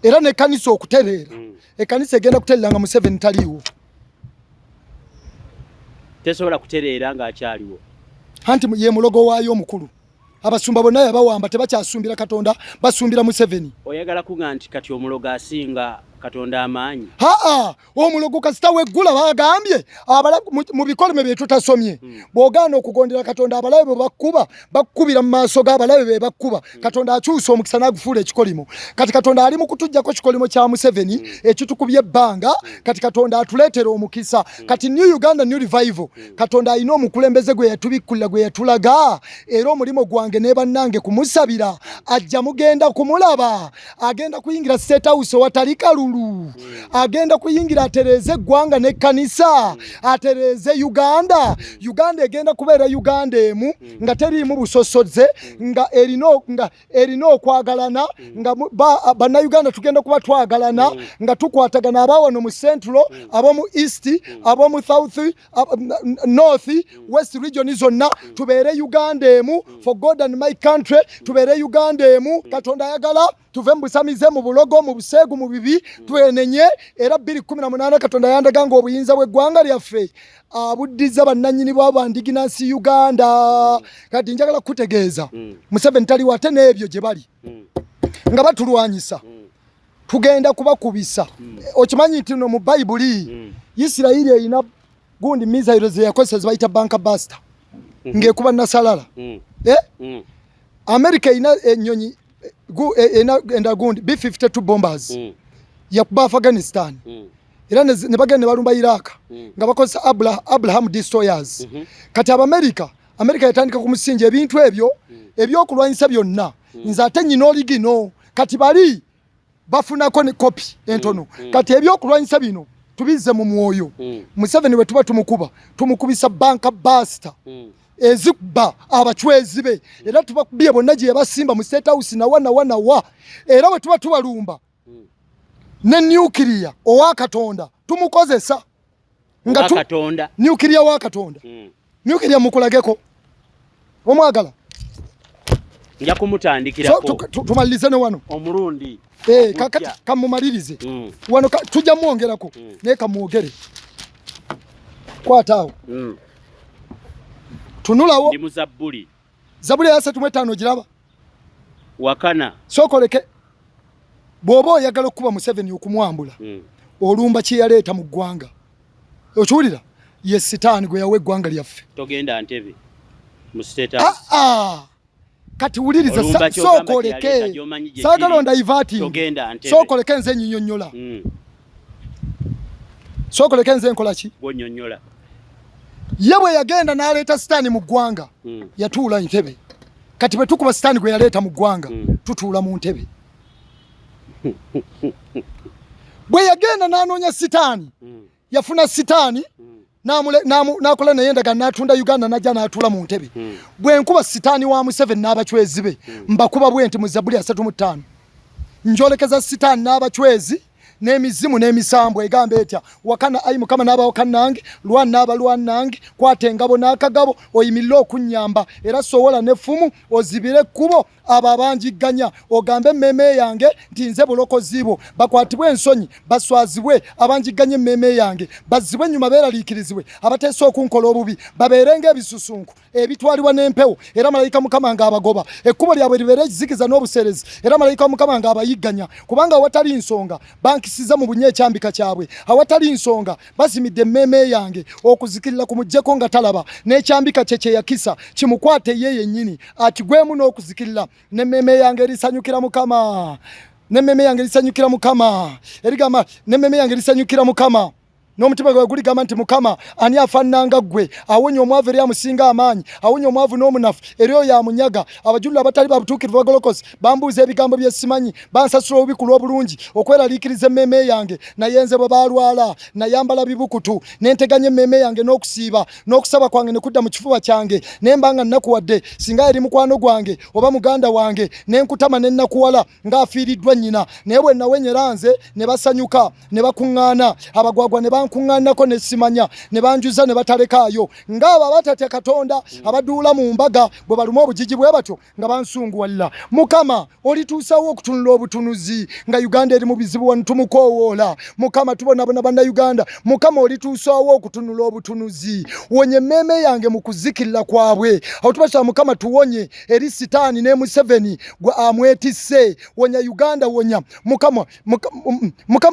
Era ne kanisa okutereera. Ekanisa egenda kutereera nga Museveni taliiwo. Tesobola kutereera nga akyaliwo. Anti ye mulogo waayo omukulu. Abasumba bonna yabawamba tebakyasumbira Katonda basumbira Museveni. Oyagala kuŋŋa nti kati omulogo asinga Katonda amaanyi. Omulogo kasita weggula bagambye mu bikolome bye tutasomye. Bw'ogaana okugondera Katonda abalabe bwe bakkubira mu maaso g'abalabe be bakkuba. Katonda akyusa omukisa n'agufuula ekikolimo. Kati Katonda ali mu kutuggyako kikolimo kya Museveni ekitukubye ebbanga. Kati Katonda atuleetera omukisa. Kati New Uganda New Revival Katonda alina omukulembeze gwe yatubikkulira gwe yatulaga. Era omulimo gwange ne bannange kumusabira ajja mugenda kumulaba. Agenda kuyingira State House watali kalulu. Agenda kuyingira atereze eggwanga n'ekkanisa. Atereze Uganda. Uganda egenda kubeera Uganda emu nga teriimu busosoze nga erina okwagalana nga bannayuganda tugenda kuba twagalana nga tukwatagana abawano mu Central ab'omu East ab'omu South North West region zonna tubeere Uganda emu. For God and my country tubeere Uganda emu. Katonda ayagala tuve mu busamize mu bulogo mu buseegu mu bibi twenenye. Era 2018 Katonda yandaga nga obuyinza bw'eggwanga lyaffe abuddiza bannannyini bw'abandiginansi Uganda. Kati njagala kutegeeza Museveni taliwo ate n'ebyo gye bali nga batulwanyisa tugenda kubakubisa. Okimanyi nti no mu Bayibuli Isirayiri erina gundi misairo ze yakozesa ze bayita banka buster ng'ekuba nasalala. America erina ennyonyi enda gundi B-52 bombers yakuba Afghanistan. era ne bagende balumba Iraq nga bakozesa Abraham destroyers kati America yatandika kumusinja ebintu ebyokulwanyisa byonna nze ate nyina oligino kati bali bafunako ne copy entono kati ebyokulwanyisa bino tubize mu mwoyo Museveni we tuba tumukubisa banka buster ezikuba abachwezi be era tubakubye bonna gye basimba mu State House na wana era we tuba tubalumba ne nuclear owa Katonda tumukozesa nga Katonda nuclear wa Katonda nuclear mukulageko omwagala nja kumutandikirako tumalirize ne wano omulundi kakati kamumalirize wano tujja muongerako ne kamwogere kwataawo tunulawo ndi muzabbuli Zabuli ya 3:5 giraba wakana sokoleke bwoba oyagala okuba Museveni okumwambula olumba kye yaleeta mu ggwanga okiwulira ye sitaani gwe yawe eggwanga lyaffe togenda Ntebe mu State House kati wuliriza sokoleke saagala ondayivati sokoleke nze nyinyonnyola sokoleke nze nkola ki gwonyonnyola ye bwe yagenda n'aleeta sitaani mu ggwanga yatuula Ntebe kati bwe tukuba sitaani gwe yaleeta mu ggwanga tutuula mu ntebe bwe yagenda n'anoonya sitaani yafuna sitaani nakola naye endagaano n'atunda Uganda n'ajja n'atuula mu ntebe bwe nkuba sitaani wa Museveni n'abachwezi be mbakuba bwenti mu Zabuli ya 3:5 njolekeza sitaani n'abachwezi n'emizimu n'emisambo egamba etya wakana ayi Mukama n'aba wakanange lwa nange kwate engabo n'akagabo oyimirire okunyamba era sowola n'effumu ozibire kubo abo abanjiganya ogambe emmeme yange nti nze bulokozi bwo bakwatibwe ensonyi baswazibwe abanjiganya emmeme yange bazzibwe ennyuma beeraliikirizibwe abateesa okunkola obubi babeerenga ebisusunku ebitwalibwa n'empewo era malayika Mukama ng'abagoba ekkubo lyabwe libeere ekizikiza n'obuseerezi era malayika Mukama ng'abayigganya kubanga awatali nsonga bankisiza mu bunye ekyambika kyabwe awatali nsonga basimidde emmeme yange okuzikirira ku mujjeko nga talaba n'ekyambika kye kye yakisa kimukwate ye yennyini akigwemu n'okuzikirira n'emmeme yange erisanyukira Mukama n'emmeme yange erisanyukira Mukama erigamba n'emmeme yange erisanyukira Mukama n'omutima gwe guligamba nti Mukama ani afaananga ggwe awonya omwavu eri amusinga amaanyi awonya omwavu n'omunafu eri oyo amunyaga abajulira abatali babutuukirivu bagolokozi bambuuza ebigambo bye simanyi bansasula obubi ku lw'obulungi okweraliikiriza emmeme yange naye nze bwe balwala nayambala bibukutu n'enteganya emmeme yange n'okusiiba n'okusaba kwange ne kudda mu kifuba kyange ne mbanga nnakuwadde singa eri mukwano gwange oba muganda wange ne nkutama ne nnakuwala ng'afiiriddwa nnyina naye bwe nawenyera nze ne basanyuka ne bakuŋŋaana abagwagwa ne kuŋŋaanako ne simanya ne banjuza ne batalekaayo ng'abo abatatya Katonda abaduula mu mbaga bwe baluma obujiji bwe batyo nga bansunguwalira Mukama olituusawo okutunula obutunuzi nga Uganda eri mu bizibu wano tumukoowoola Mukama tubonabona bannayuganda Mukama olituusawo okutunula obutunuzi wonye emmeme yange mu kuzikirira kwabwe awo tubasaba Mukama tuwonye eri sitaani ne Museveni gwe amwetisse wonya Uganda wonya Mukama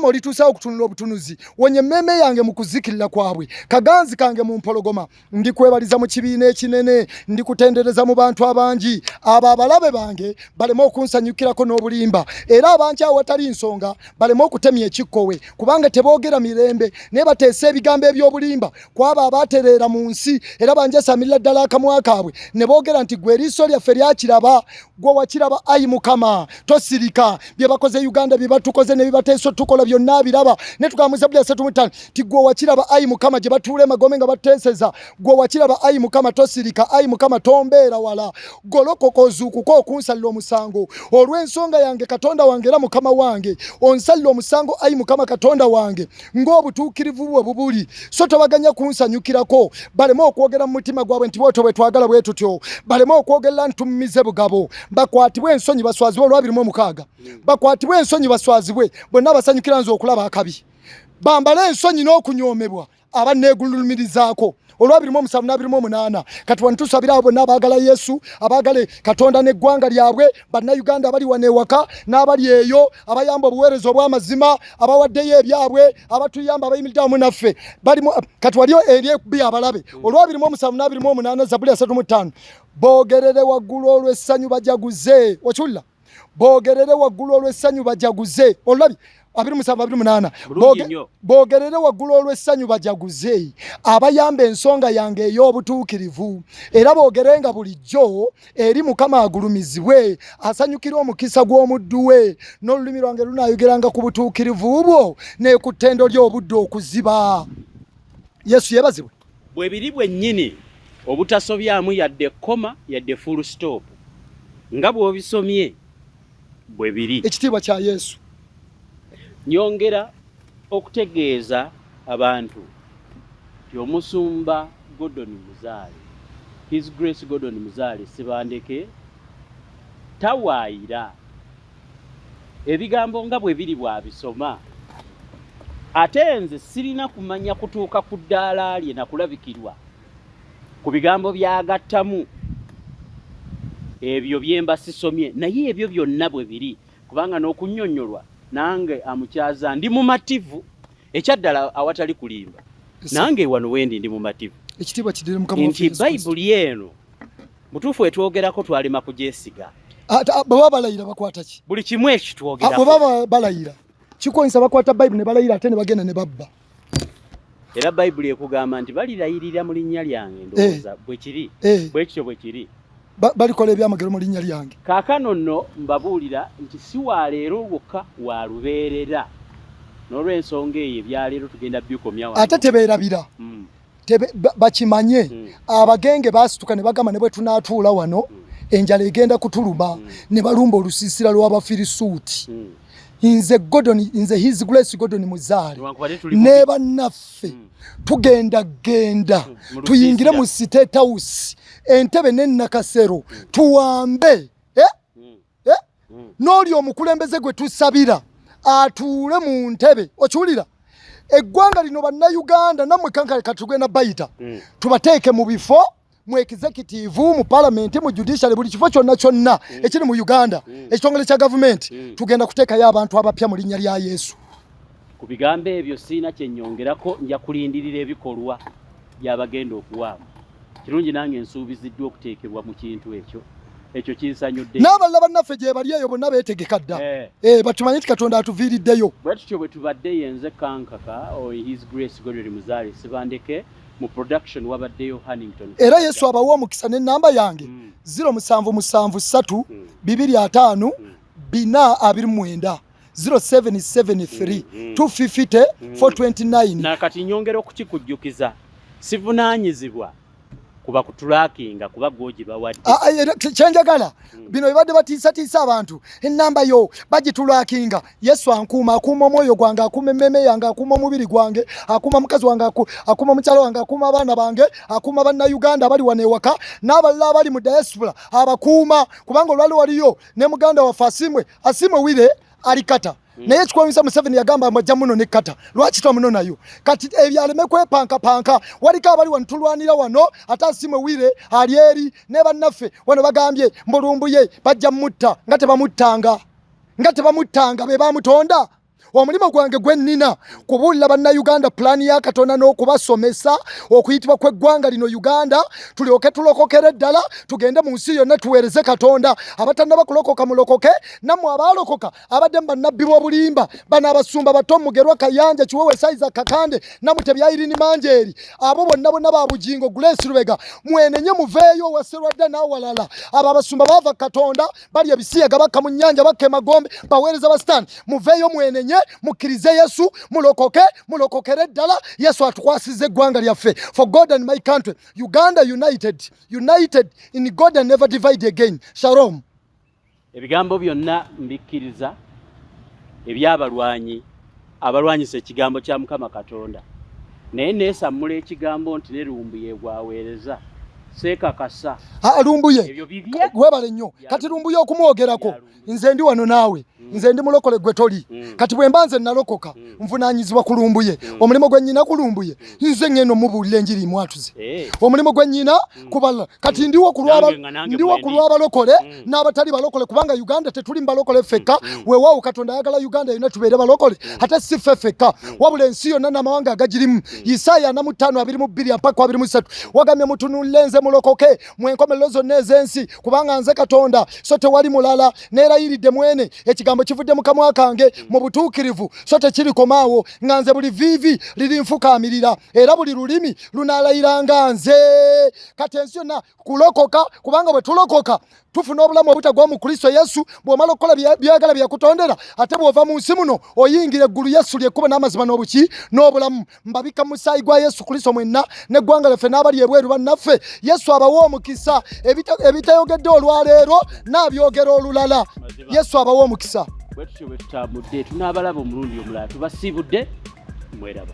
olituusawo okutunula obutunuzi wonye emmeme yange mu kuzikirira kwabwe kaganzi kange mu mpologoma ndikwebaliza mu kibiina ekinene ndikutendereza mu bantu abangi abo abalabe bange baleme okunsanyukirako n'obulimba era abangi awatali nsonga baleme okutemya ekikkowe kubanga teboogera mirembe naye bateesa ebigambo eby'obulimba kwabo abatereera mu nsi era banjasamirira ddala akamwa kaabwe ne boogera nti gwe eriiso lyaffe lyakiraba gwe wakiraba ayi Mukama tosirika bye bakoze Uganda bye batukoze ne bibateesa tukola byonna biraba ne tugamba Zabuli ya 3:5 ti gwe wakiraba ayi Mukama gye batuule magome nga bateeseza gwe wakiraba ayi Mukama tosirika ayi Mukama tombeera wala golokoka ozuukuko okunsalira omusango olw'ensonga yange Katonda wange era Mukama wange onsalira omusango ayi Mukama Katonda wange ng'obutuukirivu bwe bubuli so tobaganya kunsanyukirako baleme okwogera mu mutima gwabwe nti bwetyo bwe twagala bwe tutyo baleme okwogerera ntumize bugabo bakwatibwe ensonyi baswazibwe olwabirimu omukaaga bakwatibwe ensonyi baswazibwe bonna basanyukira nze okulaba akabi bambale ensonyi n'okunyoomebwa abanneegulumirizaako olwabirimu 7 n'abirimu 8 kati wantusabira abo bonna abaagala Yesu abaagale Katonda n'eggwanga lyabwe bannayuganda abali wano ewaka n'abali eyo abayamba obuweereza obw'amazima abawaddeyo ebyabwe abatuyamba abayimiridde awamu naffe balimu kati waliyo eri ekubbi abalabe olwabirimu 7 n'abirimu 8 Zabuli ya 3:5 boogerere waggulu olw'essanyu bajaguze okiwulira boogerere waggulu olw'essanyu bajaguze olabye 27-28 bogerere waggulu olw'essanyu bajaguze abayamba ensonga yange ey'obutuukirivu era boogerenga bulijjo eri Mukama agulumizibwe asanyukira omukisa gw'omuddu we n'olulimi lwange lunaayogeranga ku butuukirivu bwo ne ku ttendo ly'obudde okuziba. Yesu yeebazibwe. Bwe biri bwennyini obutasobyamu yadde koma yadde full stop nga bw'obisomye bwe biri. Ekitiibwa kya Yesu. Nyongera okutegeeza abantu nti omusumba Gordon Muzaale, His Grace Gordon Muzaale Sibandeke tawaayira ebigambo nga bwe biri bw'abisoma. Ate nze sirina kumanya kutuuka ku ddaala lye na kulabikirwa ku bigambo byagattamu ebyo byemba sisomye, naye ebyo byonna bwe biri kubanga n'okunnyonnyolwa nange amukyaza ndi mumativu ekyaddala awatali kulimba nange wano wendi ndi mumativu. Ekitiibwa kidire Mukama nti Bayibuli eno mutuufu etwogerako twalema kugyesiga. Bwe balayira bakwata ki? Buli kimu ekitwogerako. Bwe baba balayira kikoyinza bakwata Bayibuli ne balayira ate ne bagenda ne babba. Era Bayibuli ekugamba nti balilayirira mu linnya lyange ndowooza bwe kiri bwe kityo bwe kiri. Balikola ebyamagero mu linnya lyange. Kaakano nno mbabuulira nti si wa leero wokka wa lubeerera n'olw'ensonga eyo ebyaleero tugenda bikomya ate tebeerabira bakimanye abagenge baasituka ne bagamba ne bwe tunaatuula wano enjala egenda kutuluma ne balumba olusiisira lw'Abafirisuuti. Nze His Grace Gordon Muzaale ne bannaffe tugenda tuyingire mu State House Entebbe ne Nakasero tuwambe n'oli omukulembeze gwe tusabira atuule mu ntebe. Okiwulira eggwanga lino bannayuganda nammwe kankale katugenda bayita tubateeke mu bifo mu executive mu parliament mu judiciary buli kifo kyonna ekiri mu Uganda ekitongole kya government tugenda kuteekayo abantu abapya mu linnya lya Yesu. Ku bigambo ebyo siina kyennyongerako, nja kulindirira ebikolwa by'abagenda okuwaamu. Kirungi nange nsuubiziddwa okuteekebwa mu kintu ekyo kinsanyudde. N'abalala bannaffe gye bali eyo bonna beetegeka dda batumanye nti Katonda atuviiriddeyo. Bwe tutyo bwe tubadde yenze kankaka His Grace Gordon Muzaale Sibandeke mu production wabaddeyo Hannington. Era Yesu abawa omukisa n'ennamba yange 0773 255 429 0773 250 429. Na kati nyongera okukikujjukiza sivunaanyizibwa kuba kutulakinga kuba goji bawadde. Kyenjagala bino bibadde batiisa abantu ennamba yo bagitulakinga. Yesu akuuma omwoyo gwange, akuuma emmeme yange, akuuma omubiri gwange, akuuma mukazi wange, akuuma mukyala wange, akuuma abaana bange, akuuma bannayuganda abali wano ewaka n'abalala abali mu diaspora abakuuma kubanga olwali waliyo ne muganda waffe Asimwe Wire alikata. Naye kikwamisa Museveni yagamba amajja muno ne kata. Lwaki twamuno nayo? Kati ebyaleme kwepanka waliko abali wano tulwanira wano ate Asimwe Wire ali eri ne bannaffe wano bagambye mbulumbuye bajja mutta nga tebamuttanga be bamutonda. Omulimu gwange gwe nnina kubuulira bannayuganda pulaani ya Katonda n'okubasomesa okuyitibwa kw'eggwanga lino Uganda tulyoke tulokokere ddala tugende mu nsi yonna tuweereze Katonda. Abatannaba kulokoka mulokoke, nammwe abaalokoka abadde mu bannabbi b'obulimba bano abasumba bato Mugerwa Kayanja Kiwewe Saiza Kakande Namutebya Irene Manjeeri abo bonna ba bugingo Grace Lubega mwenenye muveeyo waserwadde n'awalala abo abasumba baava Katonda bali ebisiyaga bakka mu nnyanja bakke magombe baweereza basitaani muveeyo mwenenye mukkirize Yesu mulokokere ddala. Yesu atukwasize eggwanga lyaffe. For God and my country, Uganda united in God and never divide again. Shalom. Ebigambo byonna mbikkiriza abalwanyisa ekigambo kya Mukama Katonda naye neesammula ekigambo nti ne Lumbuye bwaweereza seekakasa Lumbuye webale nnyo kati Lumbuye okumwogerako nze ndi wano naawe nze ndi mulokole gwe toli kati bwe mbanze nalokoka nvunaanyizibwa ku Lumbuye omulimu gwe nnyina ku Lumbuye nze ngeno mubuulira enjiri mwatuze omulimu gwe nnyina kubala kati ndiwo ku lw'abalokole n'abatali balokole kubanga Uganda tetuli mbalokole fekka weewaawo Katonda ayagala Uganda yonna tubeere balokole ate si ffe fekka wabula ensi yonna n'amawanga agagirimu Isaaya 45:2 mpaka 23 wagambye mutunulenze mulokoke mwenkomerero zonna ez'ensi kubanga nze Katonda so tewali mulala neerayiridde mwene ekigambo kivudde mu kamwa kange mu butuukirivu so tekirikomaawo nga nze buli viivi lirinfukaamirira era buli lulimi lunaalayiranga nze kati ensi yonna kulokoka kubanga bwe tulokoka tufuna obulamu obutagwa mu Kristo Yesu bw'omala okukola byagala byakutondera ate bw'ova mu nsi muno oyingira eggulu Yesu lyekkubo n'amazima n'obuki n'obulamu mbabika mu musaayi gwa Yesu Kristo mwenna n'eggwanga lyaffe n'abali ebweru bannaffe Yesu abawa omukisa ebitayogedde olwaleero n'abyogera olulala Yesu abawa omukisa bwe tutyo bwe tutambudde tunaabalaba omulundi omulala tubasiibudde mweraba